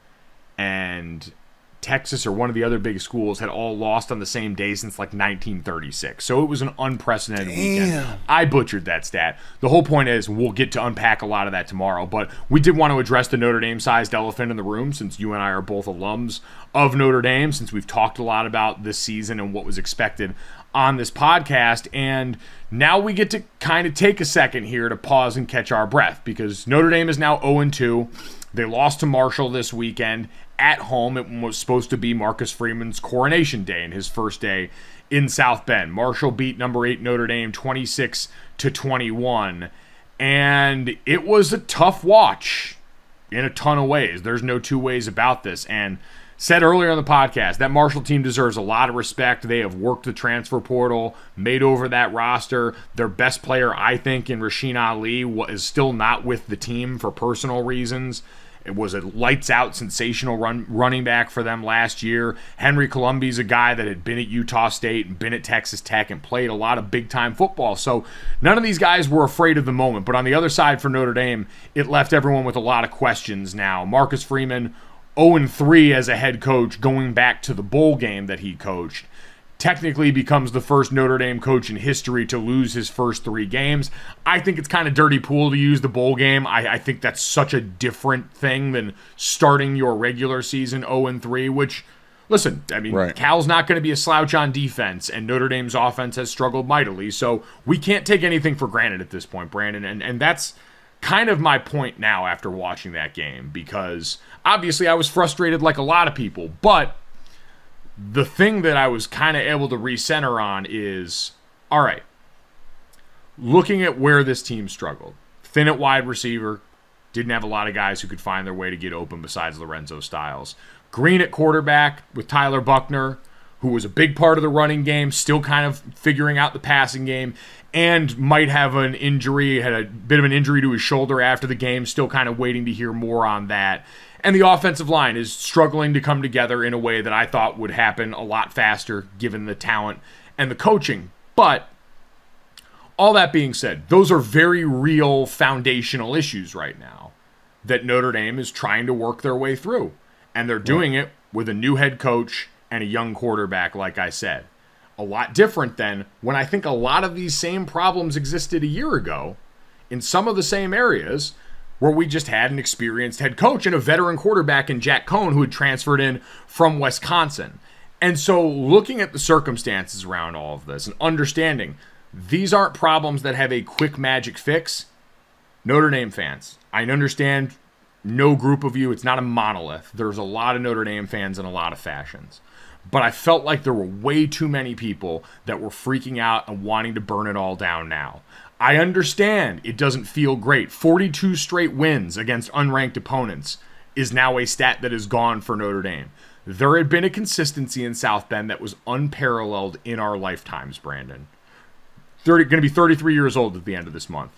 and Texas or one of the other big schools had all lost on the same day since like 1936. So it was an unprecedented weekend. I butchered that stat. The whole point is we'll get to unpack a lot of that tomorrow, but we did want to address the Notre Dame-sized elephant in the room since you and I are both alums of Notre Dame, since we've talked a lot about this season and what was expected on this podcast. And now we get to kind of take a second here to pause and catch our breath because Notre Dame is now 0-2. They lost to Marshall this weekend at home. It was supposed to be Marcus Freeman's coronation day and his first day in South Bend. Marshall beat number 8 Notre Dame 26-21, and it was a tough watch in a ton of ways. There's no two ways about this. And said earlier in the podcast, that Marshall team deserves a lot of respect. They have worked the transfer portal, made over that roster. Their best player, I think, in Rasheen Ali, is still not with the team for personal reasons. It was a lights-out, sensational running back for them last year. Henry Colombi's a guy that had been at Utah State and been at Texas Tech and played a lot of big-time football. So none of these guys were afraid of the moment. But on the other side for Notre Dame, it left everyone with a lot of questions now. Marcus Freeman, 0-3 as a head coach going back to the bowl game that he coached. Technically becomes the first Notre Dame coach in history to lose his first 3 games. I think it's kind of dirty pool to use the bowl game. I think that's such a different thing than starting your regular season 0-3, which, listen, I mean, right. Cal's not going to be a slouch on defense, and Notre Dame's offense has struggled mightily, so we can't take anything for granted at this point, Brandon, and that's kind of my point now after watching that game, because obviously I was frustrated like a lot of people, but the thing that I was kind of able to recenter on is, all right, looking at where this team struggled. Thin at wide receiver, didn't have a lot of guys who could find their way to get open besides Lorenzo Styles. Green at quarterback with Tyler Buckner, who was a big part of the running game, still kind of figuring out the passing game, and might have an injury, had a bit of an injury to his shoulder after the game, still kind of waiting to hear more on that. And the offensive line is struggling to come together in a way that I thought would happen a lot faster given the talent and the coaching. But all that being said, those are very real foundational issues right now that Notre Dame is trying to work their way through. And they're doing it with a new head coach and a young quarterback, like I said. A lot different than when I think a lot of these same problems existed a year ago in some of the same areas, where we just had an experienced head coach and a veteran quarterback in Jack Cohn who had transferred in from Wisconsin. And so looking at the circumstances around all of this and understanding these aren't problems that have a quick magic fix, Notre Dame fans, I understand no group of you, it's not a monolith. There's a lot of Notre Dame fans in a lot of fashions. But I felt like there were way too many people that were freaking out and wanting to burn it all down now. I understand it doesn't feel great. 42 straight wins against unranked opponents is now a stat that is gone for Notre Dame. There had been a consistency in South Bend that was unparalleled in our lifetimes, Brandon. Going to be 33 years old at the end of this month.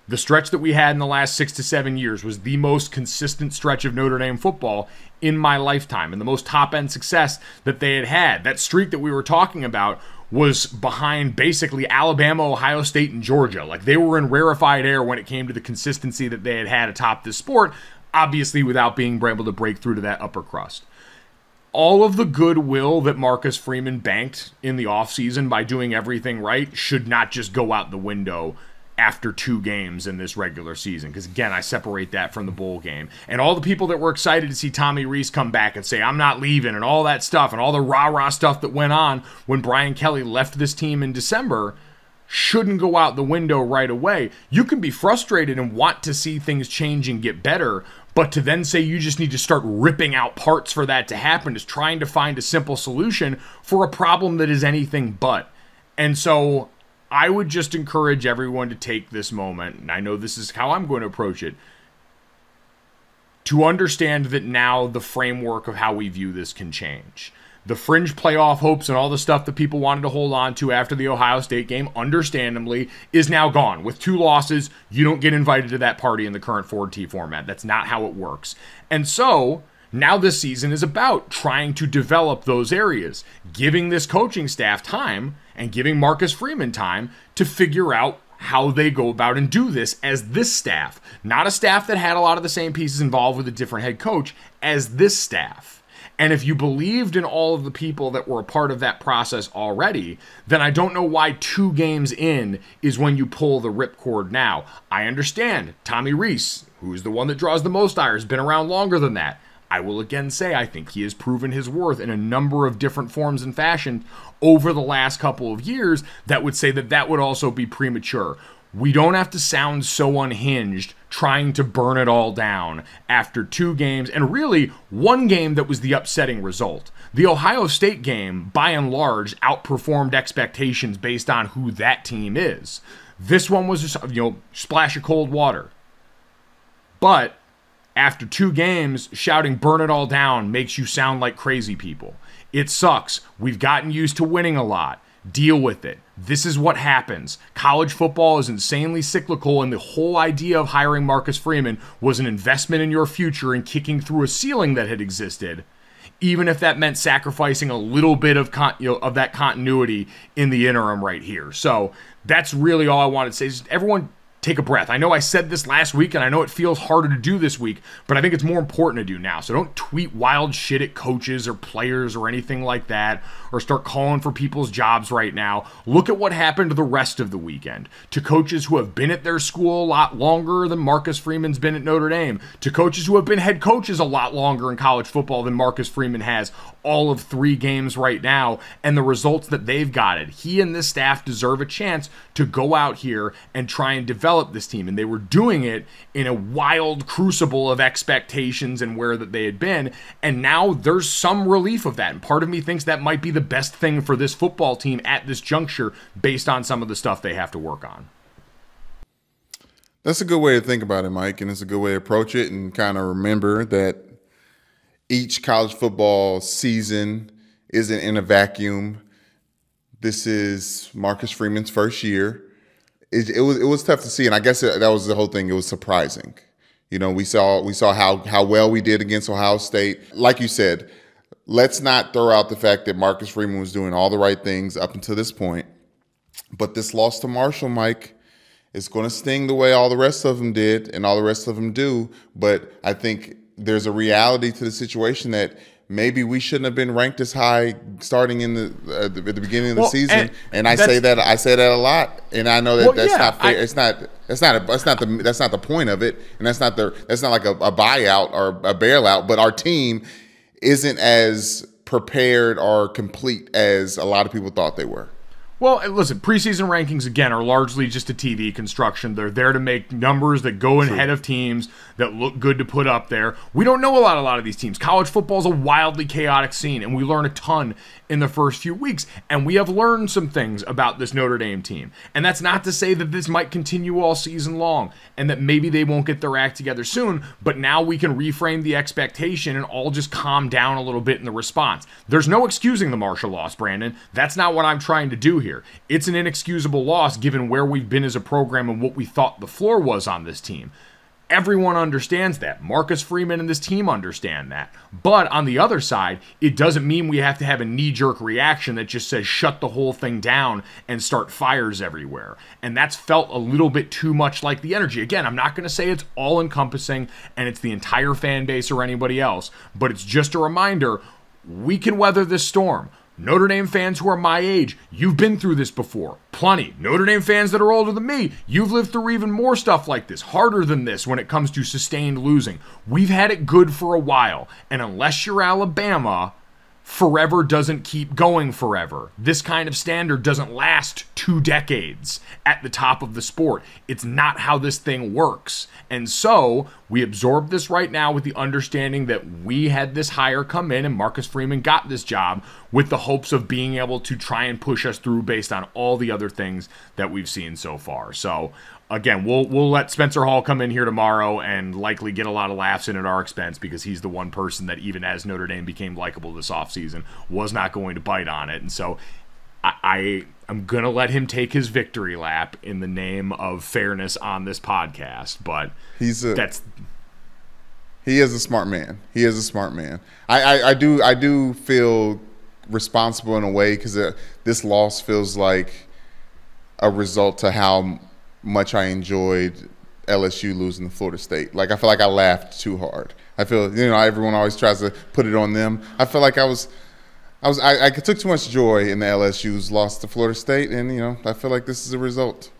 The stretch that we had in the last 6 to 7 years was the most consistent stretch of Notre Dame football in my lifetime and the most top-end success that they had had. That streak that we were talking about was behind basically Alabama, Ohio State, and Georgia. Like, they were in rarefied air when it came to the consistency that they had had atop this sport, obviously without being able to break through to that upper crust. All of the goodwill that Marcus Freeman banked in the offseason by doing everything right should not just go out the window after 2 games in this regular season. Because, again, I separate that from the bowl game. And all the people that were excited to see Tommy Rees come back and say, I'm not leaving, and all that stuff, and all the rah-rah stuff that went on when Brian Kelly left this team in December shouldn't go out the window right away. You can be frustrated and want to see things change and get better, but to then say you just need to start ripping out parts for that to happen is trying to find a simple solution for a problem that is anything but. And so I would just encourage everyone to take this moment, and I know this is how I'm going to approach it, to understand that now the framework of how we view this can change. The fringe playoff hopes and all the stuff that people wanted to hold on to after the Ohio State game, understandably, is now gone. With 2 losses, you don't get invited to that party in the current 4T format. That's not how it works. And so now this season is about trying to develop those areas, giving this coaching staff time and giving Marcus Freeman time to figure out how they go about and do this as this staff. Not a staff that had a lot of the same pieces involved with a different head coach as this staff. And if you believed in all of the people that were a part of that process already, then I don't know why 2 games in is when you pull the ripcord now. I understand Tommy Rees, who's the one that draws the most ire, has been around longer than that. I will again say I think he has proven his worth in a number of different forms and fashions over the last couple of years that would say that that would also be premature. We don't have to sound so unhinged trying to burn it all down after 2 games, and really 1 game that was the upsetting result. The Ohio State game, by and large, outperformed expectations based on who that team is. This one was just, splash of cold water. But after 2 games, shouting burn it all down makes you sound like crazy people. It sucks. We've gotten used to winning a lot. Deal with it. This is what happens. College football is insanely cyclical, and the whole idea of hiring Marcus Freeman was an investment in your future and kicking through a ceiling that had existed, even if that meant sacrificing a little bit of of that continuity in the interim right here. So that's really all I wanted to say. Just everyone take a breath. I know I said this last week, and I know it feels harder to do this week, but I think it's more important to do now. So don't tweet wild shit at coaches or players or anything like that, or start calling for people's jobs right now. Look at what happened to the rest of the weekend. To coaches who have been at their school a lot longer than Marcus Freeman's been at Notre Dame. To coaches who have been head coaches a lot longer in college football than Marcus Freeman has. All of 3 games right now, and the results that they've gotten. He and this staff deserve a chance to go out here and try and develop this team, and they were doing it in a wild crucible of expectations and where that they had been, and now there's some relief of that, and part of me thinks that might be the best thing for this football team at this juncture based on some of the stuff they have to work on. That's a good way to think about it, Mike, and it's a good way to approach it, and kind of remember that each college football season isn't in a vacuum. This is Marcus Freeman's first year. It was tough to see, and I guess that was the whole thing. It was surprising. We saw how well we did against Ohio State. Like you said, let's not throw out the fact that Marcus Freeman was doing all the right things up until this point. But this loss to Marshall, Mike, is going to sting the way all the rest of them did and all the rest of them do. But I think there's a reality to the situation that maybe we shouldn't have been ranked as high starting in at the beginning of the season. And I say that a lot, and I know that that's not fair. That's not the point of it, and that's not like a buyout or a bailout. But our team isn't as prepared or complete as a lot of people thought they were. Well, listen, preseason rankings, again, are largely just a TV construction. They're there to make numbers that go ahead of teams that look good to put up there. We don't know a lot of these teams. College football is a wildly chaotic scene, and we learn a ton in the first few weeks. And we have learned some things about this Notre Dame team. And that's not to say that this might continue all season long and that maybe they won't get their act together soon, but now we can reframe the expectation and all just calm down a little bit in the response. There's no excusing the Marshall loss, Brandon. That's not what I'm trying to do here. It's an inexcusable loss given where we've been as a program and what we thought the floor was on this team. Everyone understands that. Marcus Freeman and this team understand that. But on the other side, it doesn't mean we have to have a knee-jerk reaction that just says shut the whole thing down and start fires everywhere. And that's felt a little bit too much like the energy. Again, I'm not going to say it's all-encompassing and it's the entire fan base or anybody else, but it's just a reminder, we can weather this storm. Notre Dame fans who are my age, you've been through this before. Plenty. Notre Dame fans that are older than me, you've lived through even more stuff like this, harder than this when it comes to sustained losing. We've had it good for a while, and unless you're Alabama, forever doesn't keep going forever. This kind of standard doesn't last 2 decades at the top of the sport. It's not how this thing works. And so we absorb this right now with the understanding that we had this hire come in and Marcus Freeman got this job with the hopes of being able to try and push us through based on all the other things that we've seen so far. So again, we'll let Spencer Hall come in here tomorrow and likely get a lot of laughs in at our expense because he's the one person that even as Notre Dame became likable this offseason was not going to bite on it. And so I'm going to let him take his victory lap in the name of fairness on this podcast. But he is a smart man. He is a smart man. I do feel responsible in a way because this loss feels like a result to how much I enjoyed LSU losing to Florida State. Like, I feel like I laughed too hard. I feel, everyone always tries to put it on them. I feel like I took too much joy in the LSU's loss to Florida State, and, I feel like this is a result.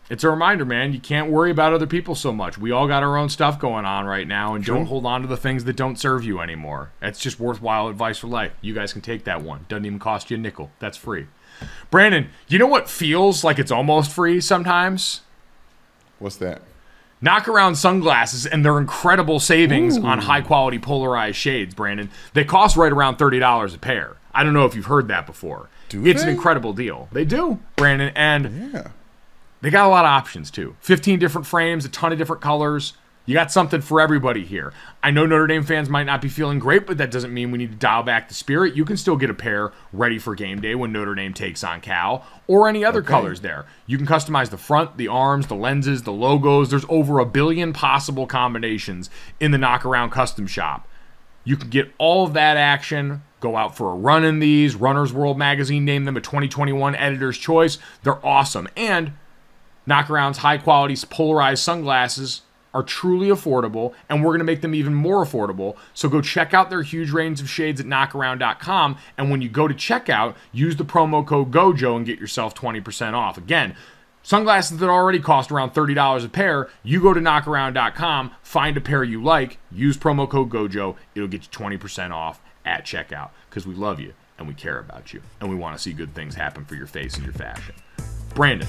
It's a reminder, man. You can't worry about other people so much. We all got our own stuff going on right now, and don't hold on to the things that don't serve you anymore. That's just worthwhile advice for life. You guys can take that one. Doesn't even cost you a nickel. That's free. Brandon, you know what feels like it's almost free sometimes? What's that? Knockaround sunglasses and their incredible savings on high-quality polarized shades, Brandon. They cost right around $30 a pair. I don't know if you've heard that before. It's an incredible deal. They do, Brandon, and they got a lot of options, too. 15 different frames, a ton of different colors. You got something for everybody here. I know Notre Dame fans might not be feeling great, but that doesn't mean we need to dial back the spirit. You can still get a pair ready for game day when Notre Dame takes on Cal, or any other colors there. You can customize the front, the arms, the lenses, the logos. There's over 1 billion possible combinations in the Knockaround Custom Shop. You can get all of that action, go out for a run in these. Runner's World magazine named them a 2021 Editor's Choice. They're awesome. And Knockaround's high-quality polarized sunglasses are truly affordable, and we're going to make them even more affordable. So go check out their huge range of shades at knockaround.com, and when you go to checkout, use the promo code GOJO and get yourself 20% off. Again, sunglasses that already cost around $30 a pair, you go to knockaround.com, find a pair you like, use promo code GOJO, it'll get you 20% off at checkout, because we love you, and we care about you, and we want to see good things happen for your face and your fashion. Brandon,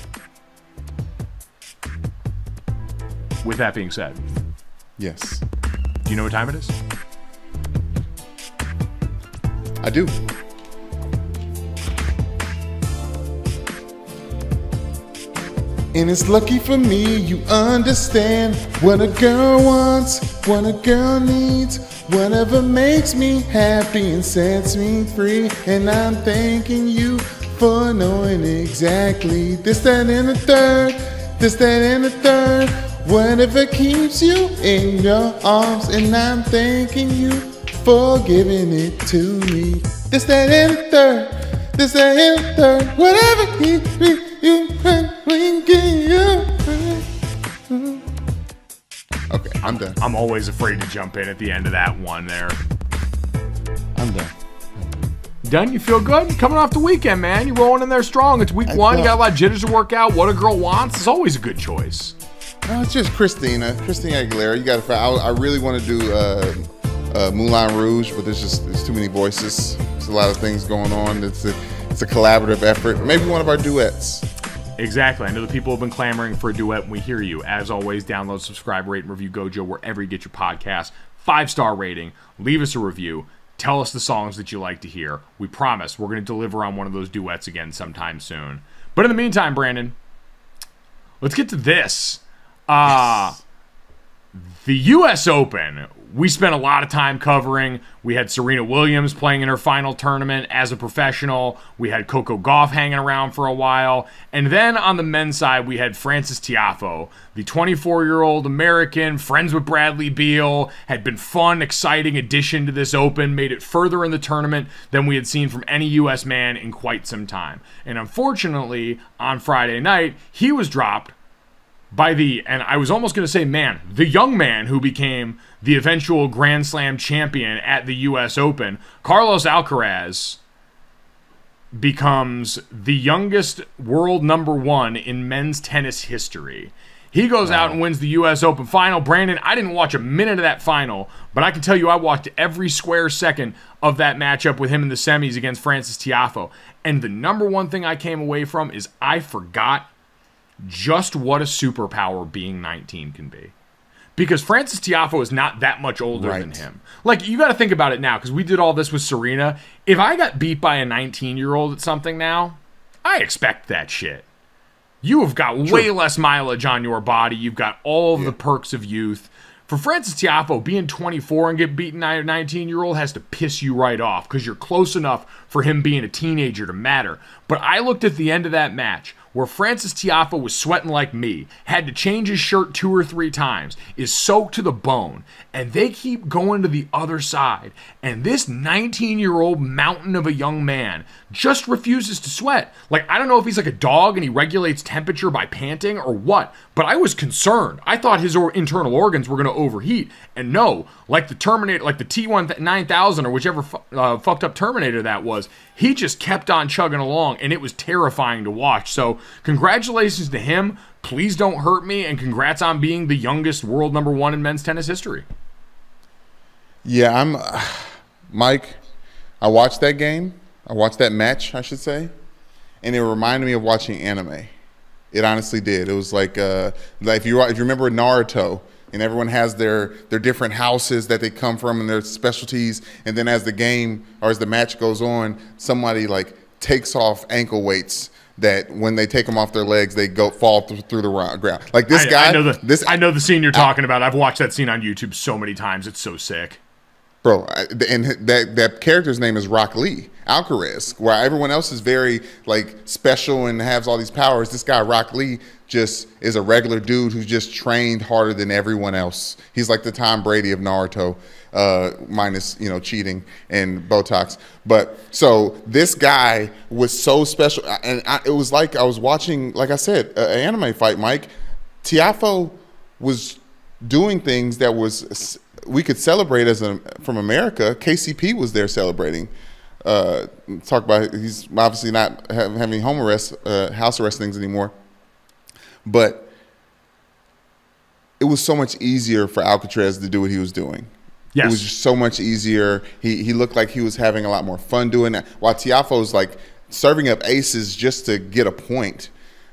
with that being said, yes. Do you know what time it is? I do. And it's lucky for me you understand what a girl wants, what a girl needs, whatever makes me happy and sets me free. And I'm thanking you for knowing exactly this, that, and the third, this, that, and the third. Whatever keeps you in your arms, and I'm thanking you for giving it to me. This, that, and the third, this, that, and the third. Whatever keeps me, you Okay, I'm done. I'm always afraid to jump in at the end of that one there. I'm done. Done? You feel good? You're coming off the weekend, man. You're rolling in there strong. It's week one. You got a lot of jitters to work out. What a girl wants is always a good choice. No, it's just Christina Aguilera. You got to. I really want to do Moulin Rouge, but there's too many voices. There's a lot of things going on. It's a collaborative effort. Maybe one of our duets. Exactly. I know the people have been clamoring for a duet, and we hear you. As always, download, subscribe, rate, and review GoJo wherever you get your podcast. 5-star rating. Leave us a review. Tell us the songs that you like to hear. We promise we're going to deliver on one of those duets again sometime soon. But in the meantime, Brandon, let's get to this. Yes. The U.S. Open, we spent a lot of time covering. We had Serena Williams playing in her final tournament as a professional. We had Coco Gauff hanging around for a while. And then on the men's side, we had Frances Tiafoe, the 24-year-old American, friends with Bradley Beal, had been fun, exciting addition to this Open, made it further in the tournament than we had seen from any U.S. man in quite some time. And unfortunately, on Friday night, he was dropped by and I was almost going to say man, the young man who became the eventual Grand Slam champion at the U.S. Open. Carlos Alcaraz becomes the youngest world number one in men's tennis history. He goes out and wins the U.S. Open final. Brandon, I didn't watch a minute of that final, but I can tell you I watched every square second of that matchup with him in the semis against Frances Tiafoe. And the number one thing I came away from is I forgot just what a superpower being 19 can be. Because Frances Tiafoe is not that much older than him. Like, you got to think about it now, because we did all this with Serena. If I got beat by a 19-year-old at something now, I expect that shit. You have got way less mileage on your body. You've got all of the perks of youth. For Frances Tiafoe, being 24 and get beaten by a 19-year-old has to piss you right off, because you're close enough for him being a teenager to matter. But I looked at the end of that match where Francis Tiafoe was sweating like me, had to change his shirt 2 or 3 times, is soaked to the bone, and they keep going to the other side, and this 19-year-old mountain of a young man just refuses to sweat. Like, I don't know if he's like a dog and he regulates temperature by panting or what, but I was concerned. I thought his internal organs were going to overheat, and no, like the Terminator, like the T-9000 or whichever fucked up Terminator that was, he just kept on chugging along, and it was terrifying to watch. So congratulations to him. Please don't hurt me, and congrats on being the youngest world #1 in men's tennis history. Yeah, Mike, I watched that game. I watched that match, I should say, and it reminded me of watching anime. It honestly did. It was like if you remember Naruto, and everyone has their different houses that they come from and their specialties, and then as the game or as the match goes on, somebody like takes off ankle weights that when they take them off their legs, they fall through the ground. Like this guy. I know the scene you're talking about. I've watched that scene on YouTube so many times. It's so sick. Bro, and that character's name is Rock Lee Alcaraz, where everyone else is very like special and has all these powers. This guy Rock Lee just is a regular dude who's just trained harder than everyone else. He's like the Tom Brady of Naruto, minus cheating and Botox. But so this guy was so special, and it was like I was watching, like I said, an anime fight. Mike, Tiafoe was doing things that we could celebrate from America. KCP was there celebrating. Talk about he's obviously not having house arrest things anymore. But it was so much easier for Alcaraz to do what he was doing. Yes. It was just so much easier. He looked like he was having a lot more fun doing that. While Tiafoe was like serving up aces just to get a point.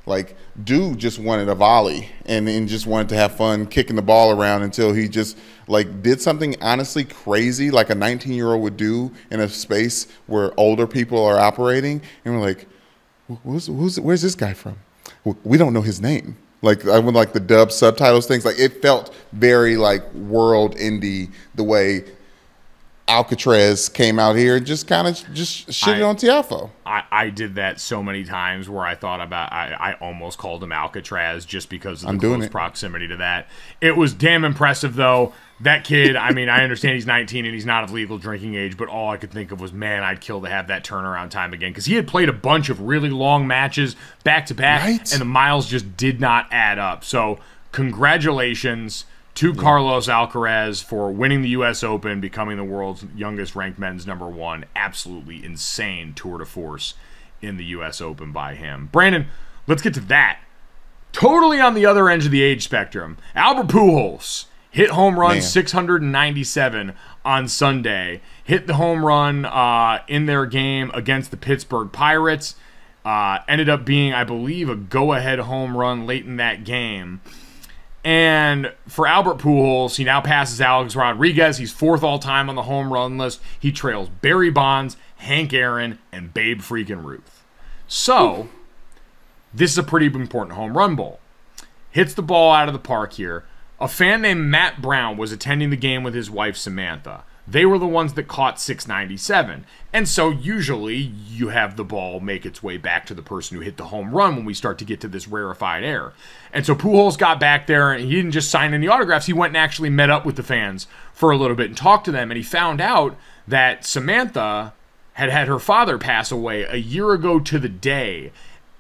Like, dude just wanted a volley and just wanted to have fun kicking the ball around until he just like did something honestly crazy like a 19-year-old would do in a space where older people are operating. And we're like, where's this guy from? We don't know his name. Like, I would like the dub subtitles things. Like, it felt very like world indie the way Alcatraz came out here and just kind of shitted on Tiafoe. I did that so many times where I thought about I almost called him Alcatraz just because of the close proximity to that. It was damn impressive though. That kid, I mean, I understand he's 19 and he's not of legal drinking age, but all I could think of was, man, I'd kill to have that turnaround time again, because he had played a bunch of really long matches back to back, and the miles just did not add up. So congratulations to Carlos Alcaraz for winning the U.S. Open, becoming the world's youngest ranked men's #1. Absolutely insane tour de force in the U.S. Open by him. Brandon, let's get to that. Totally on the other end of the age spectrum, Albert Pujols hit home run 697 on Sunday. Hit the home run in their game against the Pittsburgh Pirates. Ended up being, I believe, a go-ahead home run late in that game. And for Albert Pujols, he now passes Alex Rodriguez. He's 4th all-time on the home run list. He trails Barry Bonds, Hank Aaron, and Babe freaking Ruth. So, this is a pretty important home run bowl. Hits the ball out of the park here. A fan named Matt Brown was attending the game with his wife, Samantha. They were the ones that caught 697. And so usually you have the ball make its way back to the person who hit the home run when we start to get to this rarefied air. And so Pujols got back there, and he didn't just sign any autographs. He went and actually met up with the fans for a little bit and talked to them. And he found out that Samantha had had her father pass away a year ago to the day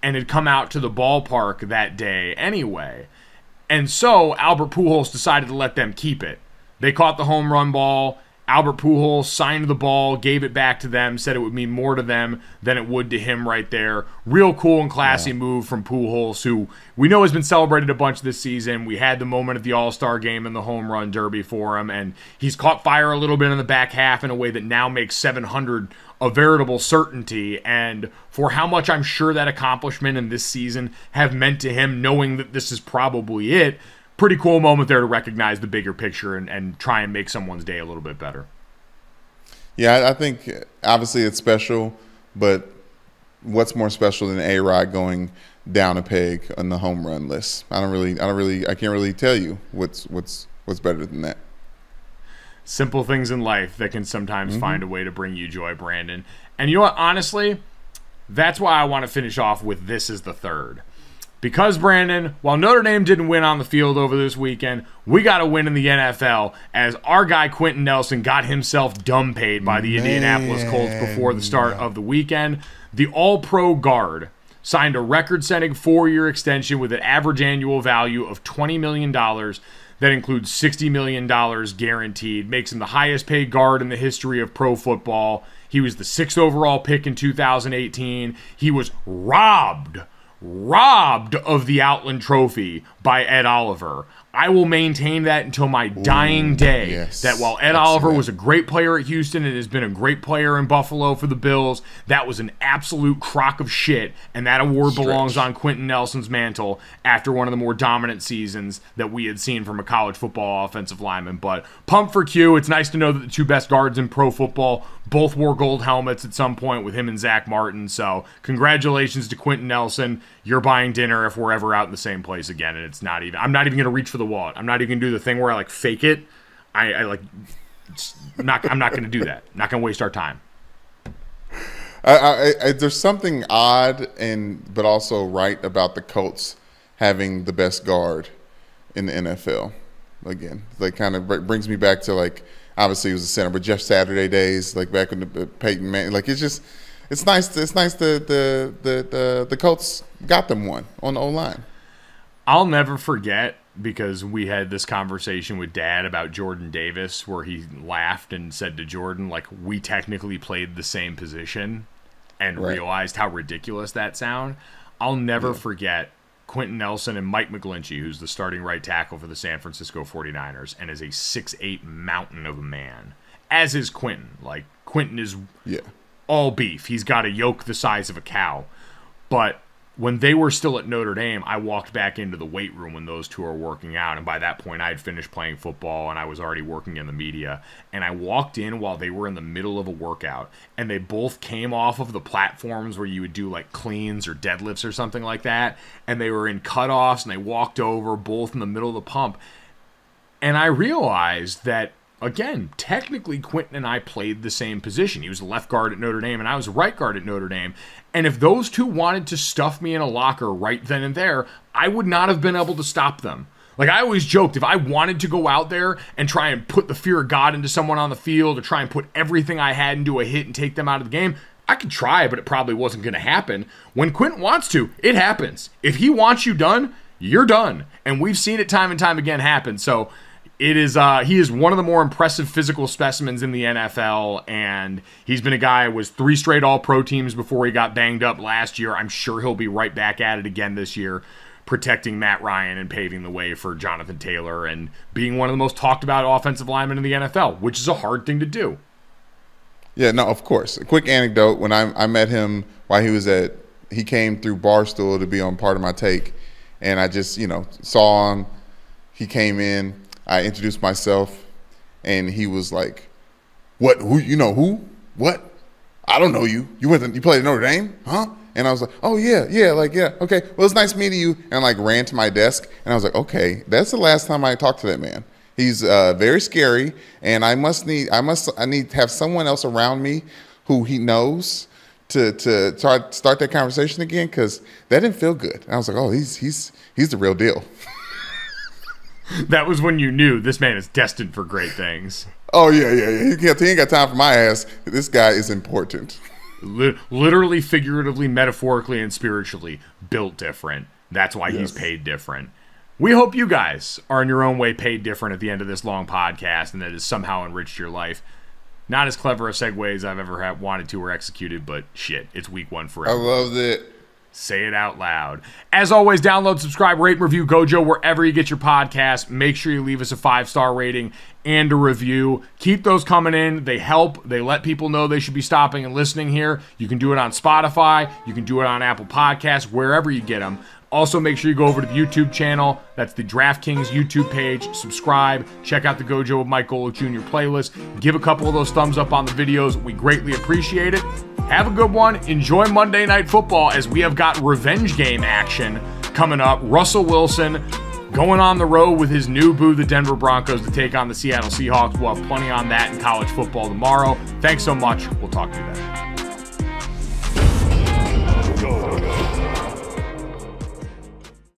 and had come out to the ballpark that day anyway. And so Albert Pujols decided to let them keep it. They caught the home run ball. Albert Pujols signed the ball, gave it back to them, said it would mean more to them than it would to him right there. Real cool and classy move from Pujols, who we know has been celebrated a bunch this season. We had the moment at the All-Star game and the home run derby for him, and he's caught fire a little bit in the back half in a way that now makes 700 a veritable certainty. And for how much I'm sure that accomplishment in this season have meant to him, knowing that this is probably it, pretty cool moment there to recognize the bigger picture and try and make someone's day a little bit better. Yeah, I think obviously it's special, but what's more special than A-Rod going down a peg on the home run list? I can't really tell you what's better than that. Simple things in life that can sometimes find a way to bring you joy, Brandon. And you know what? Honestly, that's why I want to finish off with this as the third. Because, Brandon, while Notre Dame didn't win on the field over this weekend, we got a win in the NFL as our guy Quenton Nelson got himself dumb paid by the Indianapolis Colts before the start of the weekend. The All-Pro guard signed a record-setting 4-year extension with an average annual value of $20 million. That includes $60 million guaranteed, makes him the highest-paid guard in the history of pro football. He was the 6th overall pick in 2018. He was robbed of the Outland Trophy by Ed Oliver. I will maintain that until my dying day, that while Ed Oliver was a great player at Houston and has been a great player in Buffalo for the Bills, that was an absolute crock of shit, and that award belongs on Quenton Nelson's mantle after one of the more dominant seasons that we had seen from a college football offensive lineman. But pump for Q. It's nice to know that the two best guards in pro football both wore gold helmets at some point with him and Zach Martin. So congratulations to Quenton Nelson. You're buying dinner if we're ever out in the same place again, and I'm not even going to reach for the wallet. I'm not even going to do the thing where I like fake it. I'm not going to do that. Not going to waste our time. There's something odd but also right about the Colts having the best guard in the NFL. Again, like kind of brings me back to like obviously he was a center, but Jeff Saturday days, like back in the Peyton Manning, like it's nice. It's nice the Colts got them one on the O-line. I'll never forget, because we had this conversation with Dad about Jordan Davis where he laughed and said to Jordan, like, we technically played the same position, and realized how ridiculous that sound. I'll never forget Quenton Nelson and Mike McGlinchey, who's the starting right tackle for the San Francisco 49ers and is a 6'8" mountain of a man, as is Quenton. Like, Quenton is all beef. He's got a yoke the size of a cow. But when they were still at Notre Dame, I walked back into the weight room when those two are working out. And by that point, I had finished playing football and I was already working in the media. And I walked in while they were in the middle of a workout. And they both came off of the platforms where you would do like cleans or deadlifts or something like that. And they were in cutoffs and they walked over both in the middle of the pump. And I realized that, again, technically Quenton and I played the same position. He was a left guard at Notre Dame and I was a right guard at Notre Dame. And if those two wanted to stuff me in a locker right then and there, I would not have been able to stop them. Like, I always joked, if I wanted to go out there and try and put the fear of God into someone on the field or try and put everything I had into a hit and take them out of the game, I could try, but it probably wasn't going to happen. When Quenton wants to, it happens. If he wants you done, you're done. And we've seen it time and time again happen. So it is he is one of the more impressive physical specimens in the NFL, and he's been a guy who was 3 straight All-Pro teams before he got banged up last year. I'm sure he'll be right back at it again this year, protecting Matt Ryan and paving the way for Jonathan Taylor and being one of the most talked about offensive linemen in the NFL, which is a hard thing to do. Yeah, no, of course. A quick anecdote, when I met him while he came through Barstool to be on Part of My Take, and I just, saw him. He came in. I introduced myself, and he was like, "What? Who? You know who? What? I don't know you. You played at Notre Dame, huh?" And I was like, "Oh yeah, okay. Well, it's nice meeting you." And like ran to my desk, and I was like, "Okay, that's the last time I talked to that man. He's very scary, and I need to have someone else around me who he knows to try to start that conversation again, because that didn't feel good." And I was like, "Oh, he's the real deal." That was when you knew this man is destined for great things. Oh, yeah. He ain't got time for my ass. This guy is important. Literally, figuratively, metaphorically, and spiritually built different. That's why he's paid different. We hope you guys are in your own way paid different at the end of this long podcast and that has somehow enriched your life. Not as clever a segue as I've ever wanted to or executed, but shit, it's week 1 forever. I loved it. Say it out loud. As always, download, subscribe, rate, and review GoJo wherever you get your podcast. Make sure you leave us a 5-star rating and a review. Keep those coming in. They help. They let people know they should be stopping and listening here. You can do it on Spotify. You can do it on Apple Podcasts, wherever you get them. Also, make sure you go over to the YouTube channel. That's the DraftKings YouTube page. Subscribe. Check out the GoJo with Mike Golick Jr. playlist. Give a couple of those thumbs up on the videos. We greatly appreciate it. Have a good one. Enjoy Monday Night Football as we have got revenge game action coming up. Russell Wilson going on the road with his new boo, the Denver Broncos, to take on the Seattle Seahawks. We'll have plenty on that in college football tomorrow. Thanks so much. We'll talk to you then.